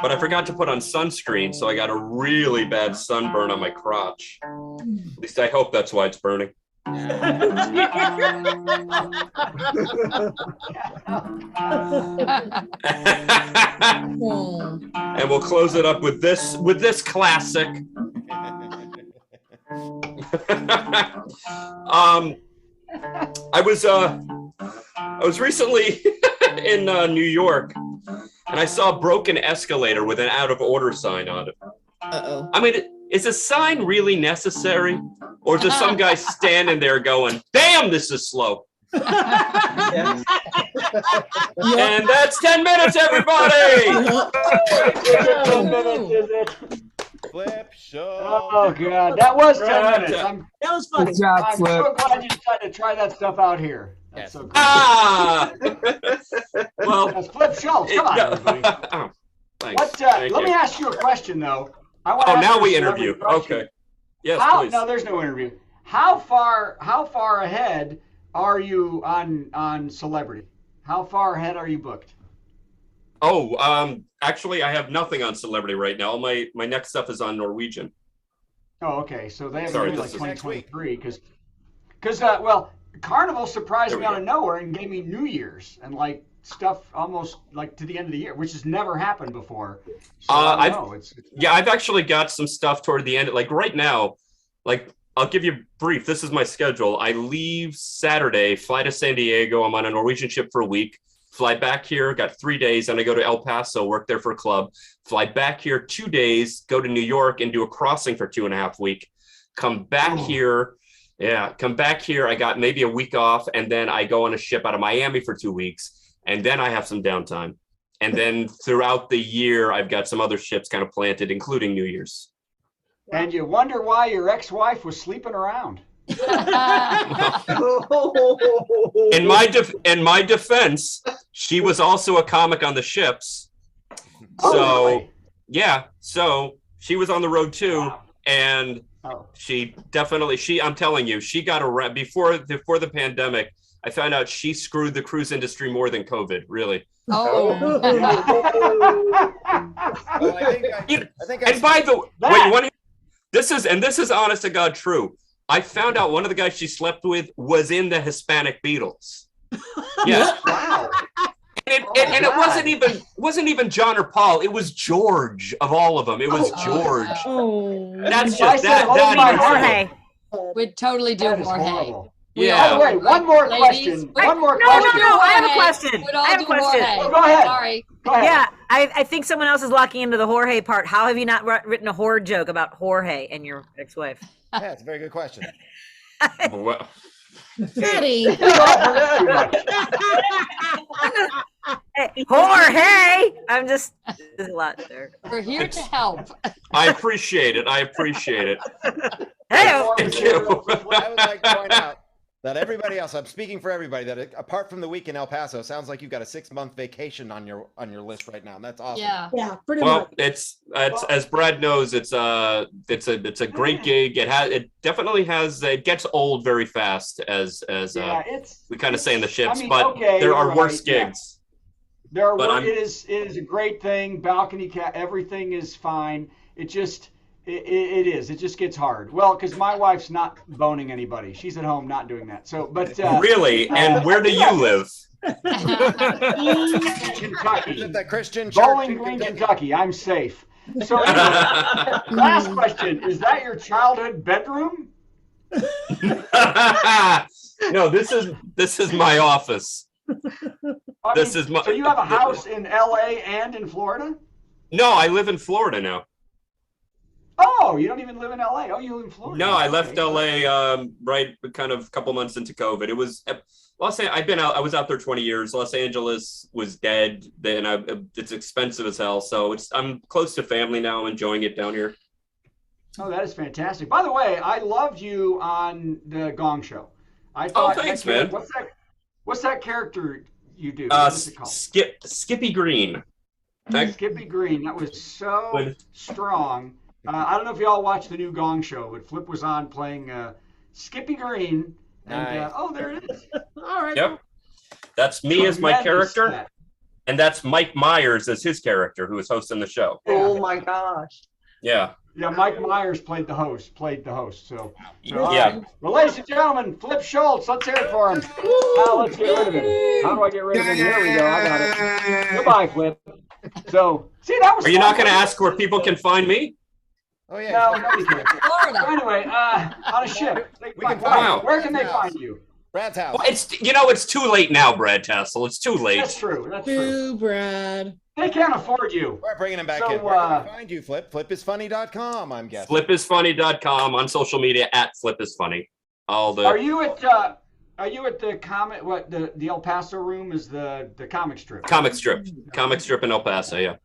Speaker 6: but I forgot to put on sunscreen, so I got a really bad sunburn on my crotch. At least I hope that's why it's burning. And we'll close it up with this classic. I was recently in New York, and I saw a broken escalator with an out of order sign on it.
Speaker 2: Uh-oh.
Speaker 6: I mean, is a sign really necessary? Or is there some guy standing there going, damn, this is slow?
Speaker 2: Yeah.
Speaker 6: And that's 10 minutes, everybody!
Speaker 3: 10 minutes, is it?
Speaker 1: Flip Schultz.
Speaker 3: Oh, God. That was 10 minutes.
Speaker 2: That was funny.
Speaker 10: Good job,
Speaker 3: I'm
Speaker 10: Flip.
Speaker 3: so glad you decided to try that stuff out here. That's so cool.
Speaker 6: Ah! Well,
Speaker 3: That's Flip Schultz. Come on, everybody.
Speaker 6: Oh, thanks.
Speaker 3: Let me ask you a question, though.
Speaker 6: Oh, now we interview. Okay. Yes, please.
Speaker 3: No, there's no interview. How far ahead are you on Celebrity? How far ahead are you booked?
Speaker 6: Oh, actually, I have nothing on Celebrity right now. My next stuff is on Norwegian.
Speaker 3: Oh, okay. So they have
Speaker 6: Sorry,
Speaker 3: like
Speaker 6: this is
Speaker 3: 2023 because Carnival surprised me out of nowhere and gave me New Year's and like stuff almost like to the end of the year, which has never happened before. So I don't know.
Speaker 6: I've actually got some stuff toward the end. Like right now, like I'll give you brief. This is my schedule. I leave Saturday, fly to San Diego. I'm on a Norwegian ship for a week. Fly back here, got 3 days, and I go to El Paso, work there for a club. Fly back here 2 days, go to New York and do a crossing for 2.5 weeks. Come back here. Yeah, come back here. I got maybe a week off, and then I go on a ship out of Miami for 2 weeks. And then I have some downtime. And then throughout the year, I've got some other ships kind of planted, including New Year's.
Speaker 3: And you wonder why your ex-wife was sleeping around.
Speaker 6: In my defense, she was also a comic on the ships. So,
Speaker 3: really?
Speaker 6: Yeah. So she was on the road too.
Speaker 3: Wow.
Speaker 6: And she definitely, I'm telling you, she got before the pandemic. I found out she screwed the cruise industry more than COVID, really.
Speaker 7: Oh.
Speaker 1: Well, I think
Speaker 6: and by the way, wait, you want to, this is honest to God true. I found out one of the guys she slept with was in the Hispanic Beatles. Yeah.
Speaker 3: Wow.
Speaker 6: And it wasn't even John or Paul. It was George of all of them. It was George.
Speaker 2: Oh.
Speaker 6: That's just that.
Speaker 11: Jorge.
Speaker 7: We'd totally do
Speaker 3: That is
Speaker 7: Jorge.
Speaker 3: horrible.
Speaker 6: Yeah.
Speaker 3: By the way, one more
Speaker 7: Ladies,
Speaker 3: question.
Speaker 7: wait,
Speaker 3: One more
Speaker 11: no,
Speaker 3: question.
Speaker 11: no, I have a question.
Speaker 7: We'd all
Speaker 11: I have a
Speaker 7: do
Speaker 11: question.
Speaker 7: Jorge.
Speaker 3: Oh, go ahead.
Speaker 7: Sorry.
Speaker 3: Go ahead.
Speaker 11: Yeah, I think someone else is locking into the Jorge part. How have you not written a horror joke about Jorge and your ex-wife?
Speaker 1: Yeah, it's a very good question.
Speaker 6: Well,
Speaker 2: Fatty.
Speaker 11: Hey, Jorge! I'm just, there's a lot there.
Speaker 7: We're here to help.
Speaker 6: I appreciate it.
Speaker 11: Hey,
Speaker 6: Thank you.
Speaker 1: I would like to point out that everybody else, I'm speaking for everybody, that apart from the week in El Paso, sounds like you've got a 6-month vacation on your list right now. And that's awesome.
Speaker 7: Yeah.
Speaker 2: Yeah, pretty
Speaker 6: Well,
Speaker 2: much.
Speaker 6: it's as Brad knows, it's a great gig. It definitely has. It gets old very fast, as we kind of say in the ships. But there are worse gigs.
Speaker 3: There are.
Speaker 6: But
Speaker 3: It is a great thing. Balcony cat. Everything is fine. It just. It is. It just gets hard. Well, because my wife's not boning anybody. She's at home not doing that. So, but
Speaker 6: really, and where do you live?
Speaker 3: Kentucky.
Speaker 1: Is it that Christian church
Speaker 3: Bowling
Speaker 1: in
Speaker 3: Green,
Speaker 1: Kentucky?
Speaker 3: Kentucky. I'm safe. So, anyway, last question: is that your childhood bedroom?
Speaker 6: No, this is my office.
Speaker 3: So you have a house in LA and in Florida?
Speaker 6: No, I live in Florida now.
Speaker 3: Oh, you don't even live in LA. Oh, you live in Florida.
Speaker 6: No, I left LA right kind of a couple months into COVID. It was I was out there 20 years. Los Angeles was dead. Then it's expensive as hell. So I'm close to family now. I'm enjoying it down here.
Speaker 3: Oh, that is fantastic. By the way, I loved you on the Gong Show. I thought,
Speaker 6: thanks, man.
Speaker 3: What's that character you do? What's it called?
Speaker 6: Skippy Green.
Speaker 3: Skippy Green. That was so strong. I don't know if y'all watched the new Gong Show, but Flip was on playing Skippy Green. And,
Speaker 1: Nice.
Speaker 3: there it is.
Speaker 2: All right.
Speaker 6: Yep. That's me as my
Speaker 3: Tremendous
Speaker 6: character.
Speaker 3: set.
Speaker 6: And that's Mike Myers as his character who was hosting the show.
Speaker 2: Oh my gosh.
Speaker 6: Yeah.
Speaker 3: Yeah, Mike Myers played the host. So
Speaker 6: Yeah.
Speaker 3: Well, ladies and gentlemen, Flip Schultz. Let's hear it for him. Now let's get rid of him. How do I get rid of him? Here we go. I got it. Goodbye, Flip. So, see, that was.
Speaker 6: Are you not going to ask where people can find me?
Speaker 1: Oh yeah.
Speaker 3: No, nobody cares.
Speaker 7: Florida.
Speaker 3: So anyway, on a ship.
Speaker 1: Wow.
Speaker 3: Where can they find you?
Speaker 1: Brad's house.
Speaker 6: Well, it's too late now, Brad Tassell. It's too late.
Speaker 3: That's true.
Speaker 2: Boo, Brad.
Speaker 3: They can't afford you.
Speaker 1: We're bringing him back
Speaker 3: So,
Speaker 1: in. Where can we find you, Flip? FlipIsFunny.com, I'm guessing.
Speaker 6: FlipIsFunny.com, on social media at FlipIsFunny.
Speaker 3: Are you at the comic? What the El Paso room is the comic strip?
Speaker 6: Comic strip in El Paso. Yeah.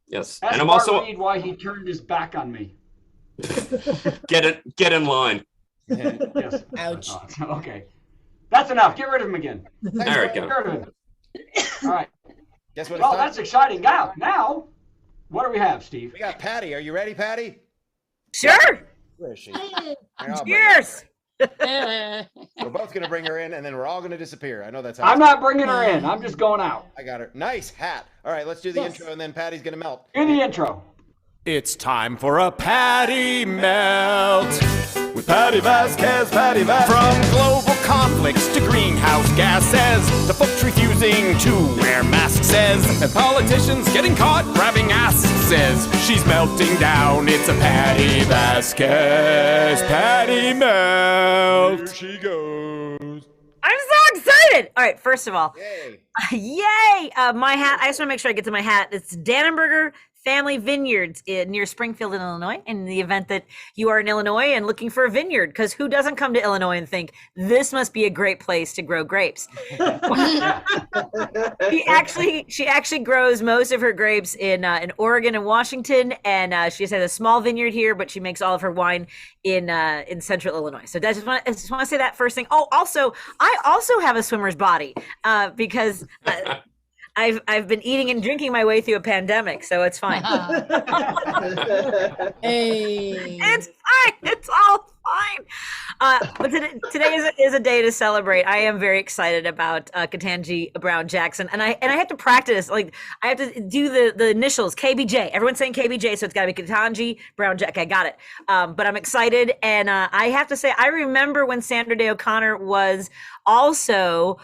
Speaker 6: Yes.
Speaker 3: Ask
Speaker 6: And I'm
Speaker 3: Bart
Speaker 6: also
Speaker 3: Reed why he turned his back on me.
Speaker 6: get in line.
Speaker 3: Yes.
Speaker 2: Ouch.
Speaker 3: Okay. That's enough. Get rid of him again.
Speaker 6: There we
Speaker 3: Get
Speaker 6: go.
Speaker 3: rid of him. All right.
Speaker 1: Guess what?
Speaker 3: Well,
Speaker 1: It's time?
Speaker 3: that's exciting. Now, what do we have, Steve?
Speaker 1: We got Patty. Are you ready, Patty?
Speaker 11: Sure.
Speaker 1: Where is she? Here, I'll bring her
Speaker 11: Cheers.
Speaker 7: Eh.
Speaker 1: We're both gonna bring her in, and then we're all gonna disappear. I know that's how.
Speaker 3: I'm not bringing her in. I'm just going out.
Speaker 1: I got her. Nice hat. All right, let's do the
Speaker 2: Yes.
Speaker 1: intro, and then Patty's gonna melt.
Speaker 3: Do the intro.
Speaker 9: It's time for a Patti Melt with Patti Vasquez, Patti Vasquez. From global conflicts to greenhouse gases, to folks refusing to wear masks, and politicians getting caught grabbing asses. She's melting down. It's a Patti Vasquez, Patti Melt.
Speaker 1: Here she goes.
Speaker 11: I'm so excited. All right, first of all,
Speaker 1: Yay.
Speaker 11: yay! My hat. I just want to make sure I get to my hat. It's Dannenberger Family Vineyards near Springfield, in Illinois. In the event that you are in Illinois and looking for a vineyard, because who doesn't come to Illinois and think this must be a great place to grow grapes? She actually grows most of her grapes in Oregon and Washington, and she has a small vineyard here, but she makes all of her wine in Central Illinois. So I just want to say that first thing. Oh, also, I also have a swimmer's body because. I've been eating and drinking my way through a pandemic, so it's fine.
Speaker 2: Hey.
Speaker 11: It's fine. It's all fine. But today is a day to celebrate. I am very excited about Ketanji Brown Jackson, and I have to practice. Like I have to do the initials KBJ. Everyone's saying KBJ, so it's got to be Ketanji Brown Jackson. I got it. But I'm excited, and I have to say I remember when Sandra Day O'Connor was also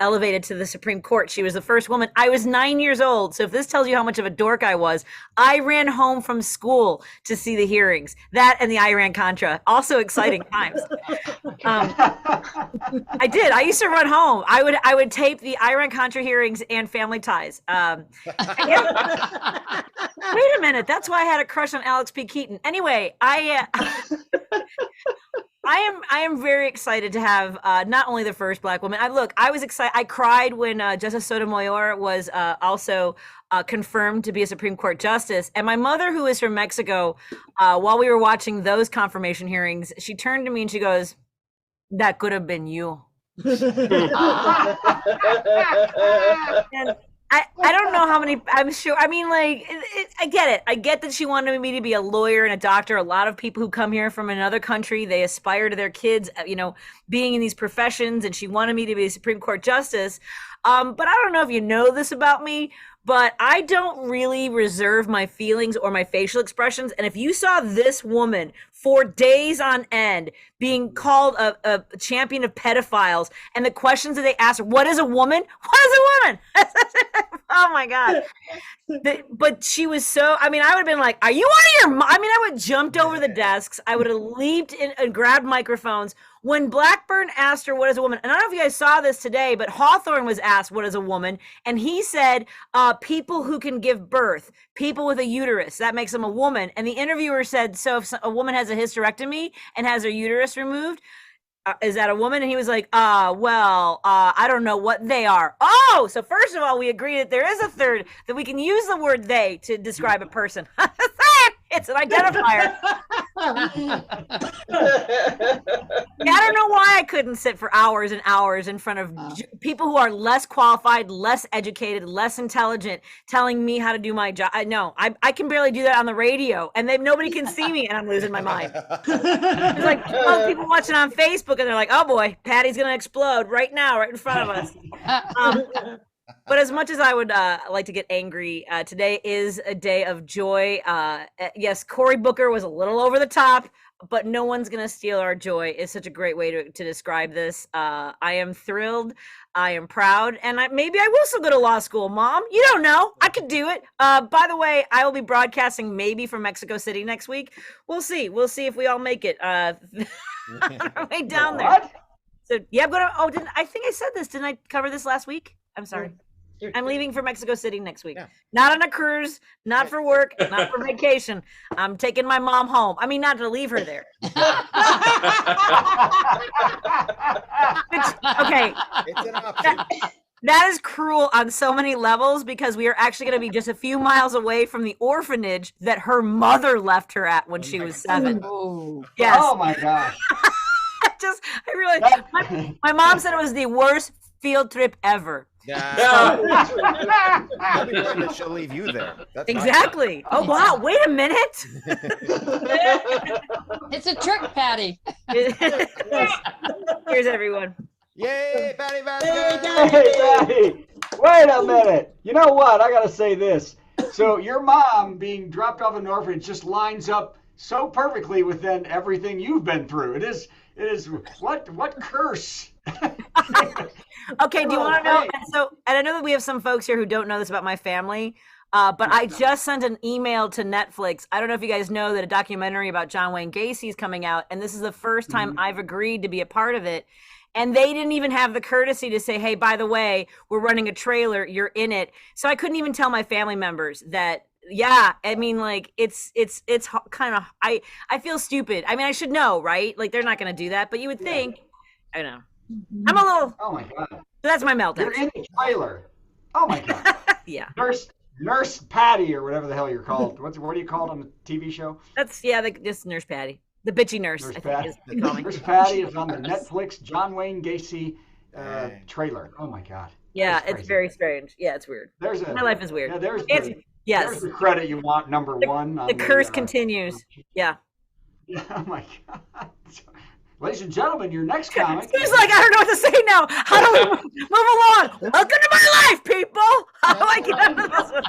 Speaker 11: elevated to the Supreme Court. She was the first woman. I was 9 years old. So if this tells you how much of a dork I was, I ran home from school to see the hearings. That and the Iran-Contra, also exciting times. I did. I used to run home. I would tape the Iran-Contra hearings and Family Ties. Wait a minute. That's why I had a crush on Alex P. Keaton. Anyway, I am very excited to have not only the first Black woman. I was excited. I cried when Justice Sotomayor was also confirmed to be a Supreme Court justice. And my mother, who is from Mexico, while we were watching those confirmation hearings, she turned to me and she goes, "That could have been you." And I don't know how many, I'm sure, I mean, like, I get it. I get that she wanted me to be a lawyer and a doctor. A lot of people who come here from another country, they aspire to their kids, being in these professions, and she wanted me to be a Supreme Court justice. But I don't know if you know this about me, but I don't really reserve my feelings or my facial expressions. And if you saw this woman for days on end being called a champion of pedophiles, and the questions that they asked her, what is a woman? What is a woman? Oh my God. But she was so, I would have been like, are you out of your mind? I would have jumped over the desks. I would have leaped in and grabbed microphones. When Blackburn asked her, what is a woman? And I don't know if you guys saw this today, but Hawthorne was asked, what is a woman? And he said, people who can give birth, people with a uterus, that makes them a woman. And the interviewer said, so if a woman has a hysterectomy and has her uterus removed, is that a woman? And he was like, I don't know what they are. Oh, so first of all, we agree that there is a third, that we can use the word they to describe a person. It's an identifier. I don't know why I couldn't sit for hours and hours in front of people who are less qualified, less educated, less intelligent, telling me how to do my job. I can barely do that on the radio, and nobody can see me, and I'm losing my mind. There's like 12 people watching on Facebook, and they're like, "Oh boy, Patty's gonna explode right now, right in front of us." But as much as I would like to get angry, today is a day of joy. Yes, Cory Booker was a little over the top, but no one's going to steal our joy is such a great way to describe this. I am thrilled. I am proud. And maybe I will still go to law school, Mom. You don't know. I could do it. By the way, I will be broadcasting maybe from Mexico City next week. We'll see. We'll see if we all make it on our way down there. So, yeah, I'm going to. I think I said this. Didn't I cover this last week? I'm sorry. I'm leaving for Mexico City next week. Yeah. Not on a cruise, not for work, not for vacation. I'm taking my mom home. I mean, not to leave her there. Okay.
Speaker 1: It's an option.
Speaker 11: That is cruel on so many levels because we are actually going to be just a few miles away from the orphanage that her mother left her at when she was 7.
Speaker 3: Oh.
Speaker 11: Yes.
Speaker 3: Oh my gosh.
Speaker 11: I realized my mom said it was the worst field trip ever.
Speaker 1: Yeah. I'll be glad that she'll leave you there. That's
Speaker 11: exactly. Oh wow! Wait a minute.
Speaker 7: It's a trick, Patty.
Speaker 11: Here's everyone.
Speaker 1: Yay, Patti Vasquez!
Speaker 3: Hey, Patty! Wait a minute. You know what? I gotta say this. So your mom being dropped off in an orphanage just lines up so perfectly with then everything you've been through. It is. What curse?
Speaker 11: Okay, do you want to know? And I know that we have some folks here who don't know this about my family, but I just sent an email to Netflix. I don't know if you guys know that a documentary about John Wayne Gacy is coming out, and this is the first time I've agreed to be a part of it. And they didn't even have the courtesy to say, "Hey, by the way, we're running a trailer. You're in it." So I couldn't even tell my family members that. Yeah, I mean, like it's kind of I feel stupid. I mean, I should know, right? Like they're not going to do that, but you would think. I know. I'm a little.
Speaker 3: Oh my god.
Speaker 11: So that's my meltdown.
Speaker 3: You're in the trailer. Oh my god.
Speaker 11: Yeah.
Speaker 3: Nurse Patty or whatever the hell you're called. What are you called on the TV show?
Speaker 11: That's just Nurse Patty, the bitchy nurse.
Speaker 3: Nurse Patty. Nurse Patty is on the Netflix John Wayne Gacy trailer. Oh my god.
Speaker 11: Yeah, it's very strange. Yeah, it's weird. My life is weird.
Speaker 3: Yeah, there's the credit you want, number one.
Speaker 11: The curse continues. Yeah.
Speaker 3: Yeah. Oh my god. Ladies and gentlemen, your next comic.
Speaker 11: He's like, I don't know what to say now. How do we move along? Welcome to my life, people. How do I get out of this one?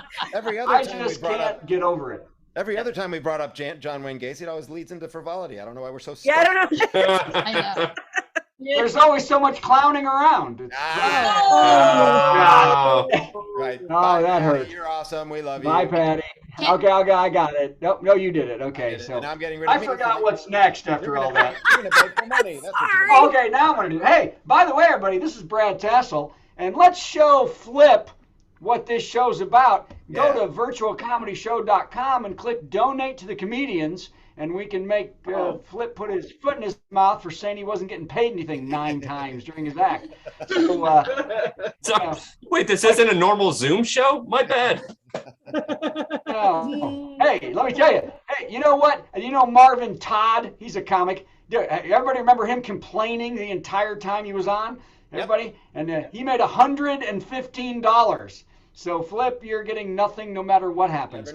Speaker 3: I just can't get over it.
Speaker 1: Every other time we brought up John Wayne Gacy, it always leads into frivolity. I don't know why we're so stuck.
Speaker 11: Yeah, I don't know.
Speaker 7: I know.
Speaker 3: There's always so much clowning around.
Speaker 1: Right.
Speaker 3: Oh, that hurt.
Speaker 1: You're awesome. We love you.
Speaker 3: Bye, Patty. Okay, I got it. No, you did it. Okay, so
Speaker 1: and I'm getting rid of
Speaker 3: I forgot what's next after all that.
Speaker 1: You're gonna beg for money. That's what you're doing.
Speaker 3: Okay, now I'm gonna do. Hey, by the way, everybody, this is Brad Tassell, and let's show Flip what this show's about. Go to virtualcomedyshow.com and click donate to the comedians. And we can make Flip put his foot in his mouth for saying he wasn't getting paid anything 9 times during his act. So,
Speaker 6: wait, this isn't a normal Zoom show? My bad.
Speaker 3: Hey, let me tell you. Hey, you know what? You know Marvin Todd? He's a comic. Everybody remember him complaining the entire time he was on? Everybody? Yep. And he made $115. So, Flip, you're getting nothing no matter what happens.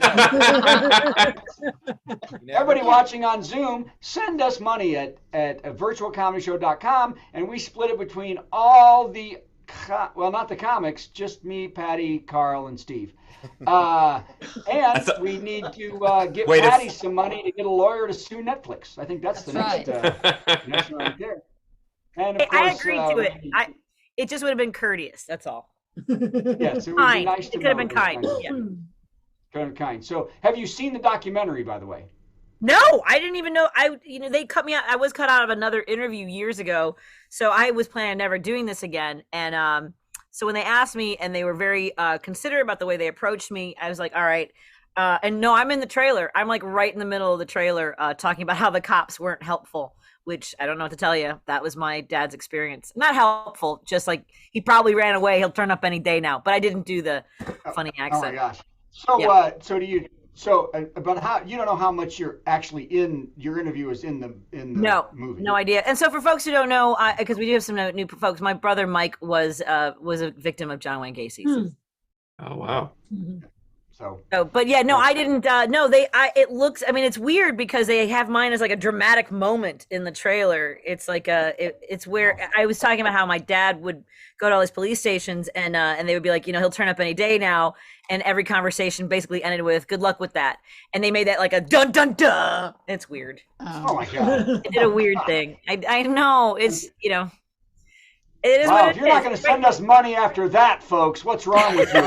Speaker 3: Everybody watching on Zoom, send us money at virtualcomedyshow.com, and we split it between all the, not the comics, just me, Patty, Carl, and Steve. And we need to get Patty some money to get a lawyer to sue Netflix. I think that's the next one right there. And of course,
Speaker 11: I agreed to it. It just would have been courteous. That's all.
Speaker 3: Yes, it would be nice to know.
Speaker 11: It could have been kind. Yeah.
Speaker 3: Kind of kind. So, have you seen the documentary, by the way?
Speaker 11: No, I didn't even know. They cut me out. I was cut out of another interview years ago, so I was planning on never doing this again. And so when they asked me, and they were very considerate about the way they approached me, I was like, all right. And no, I'm in the trailer. I'm like right in the middle of the trailer, talking about how the cops weren't helpful. Which I don't know what to tell you. That was my dad's experience. Not helpful, just like he probably ran away. He'll turn up any day now. But I didn't do the funny accent.
Speaker 3: Oh my gosh. So So, but how you don't know how much you're actually in your interview is in the movie?
Speaker 11: No idea. And so for folks who don't know, because we do have some new folks, my brother Mike was a victim of John Wayne Gacy.
Speaker 6: Oh wow.
Speaker 3: So,
Speaker 11: but yeah, no, I didn't. No, it looks. I mean, it's weird because they have mine as like a dramatic moment in the trailer. It's like it's where I was talking about how my dad would go to all these police stations and they would be like, he'll turn up any day now, and every conversation basically ended with "good luck with that," and they made that like a dun dun dun. It's weird.
Speaker 3: Oh my god!
Speaker 11: It did a weird thing. I know it's It is.
Speaker 3: Wow,
Speaker 11: what
Speaker 3: if you're not going to send us money after that, folks, what's wrong with you?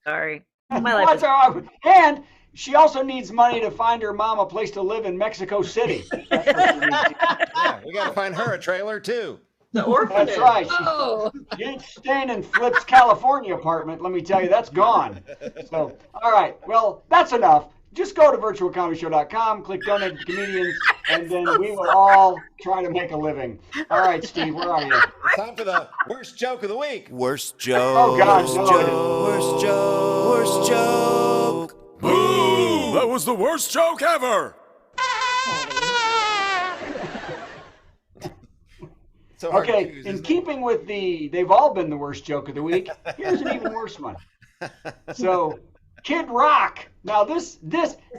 Speaker 11: Sorry. My life
Speaker 3: What's wrong? And she also needs money to find her mom a place to live in Mexico City.
Speaker 1: Yeah, we got to find her a trailer too.
Speaker 2: The orphanage.
Speaker 3: That's right.
Speaker 7: Oh.
Speaker 3: She ain't staying in Flip's California apartment. Let me tell you, that's gone. So, all right. Well, that's enough. Just go to virtualcomedyshow.com, click donate to comedians, and then we will all try to make a living. All right, Steve, where are you?
Speaker 1: It's time for the worst joke of the week.
Speaker 9: Worst joke.
Speaker 3: Oh, God,
Speaker 9: worst
Speaker 3: no.
Speaker 9: joke. Worst joke. Worst joke.
Speaker 12: Boo! That was the worst joke ever.
Speaker 1: So hard to
Speaker 3: Okay,
Speaker 1: choose,
Speaker 3: in
Speaker 1: isn't it?
Speaker 3: keeping with they've all been the worst joke of the week, here's an even worse one. So, Kid Rock. Now, this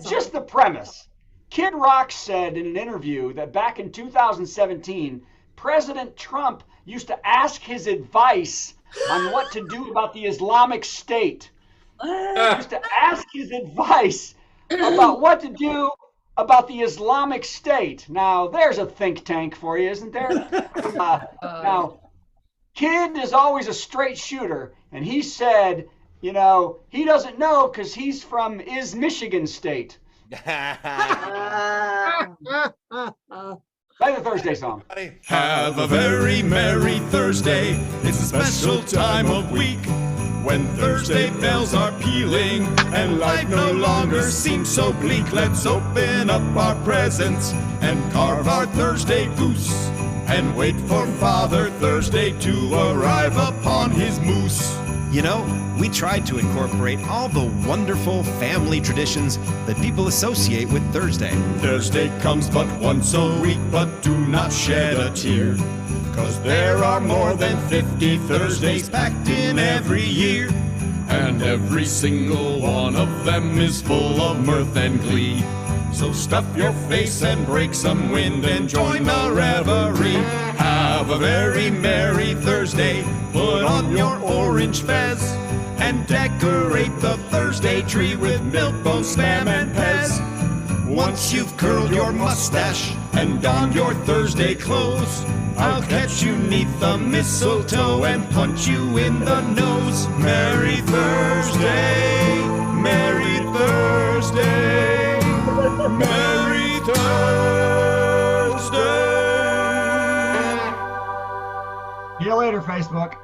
Speaker 3: just the premise. Kid Rock said in an interview that back in 2017, President Trump used to ask his advice on what to do about the Islamic State. He used to ask his advice about what to do about the Islamic State. Now, there's a think tank for you, isn't there? Now, Kid is always a straight shooter, and he said, he doesn't know because he's from Michigan State. Play the Thursday song.
Speaker 12: Have a very merry Thursday. It's a special time of week when Thursday bells are pealing and life no longer seems so bleak. Let's open up our presents and carve our Thursday goose and wait for Father Thursday to arrive upon his moose.
Speaker 13: We tried to incorporate all the wonderful family traditions that people associate with Thursday.
Speaker 12: Thursday comes but once a week, but do not shed a tear, 'cause there are more than 50 Thursdays packed in every year, and every single one of them is full of mirth and glee. So stuff your face and break some wind and join the revelry. Have a very merry Thursday. Put on your orange fez and decorate the Thursday tree with milk, bone, spam, and pez. Once you've curled your mustache and donned your Thursday clothes, I'll catch you 'neath the mistletoe and punch you in the nose. Merry Thursday, Merry Thursday, Merry Thursday.
Speaker 3: See you later, Facebook.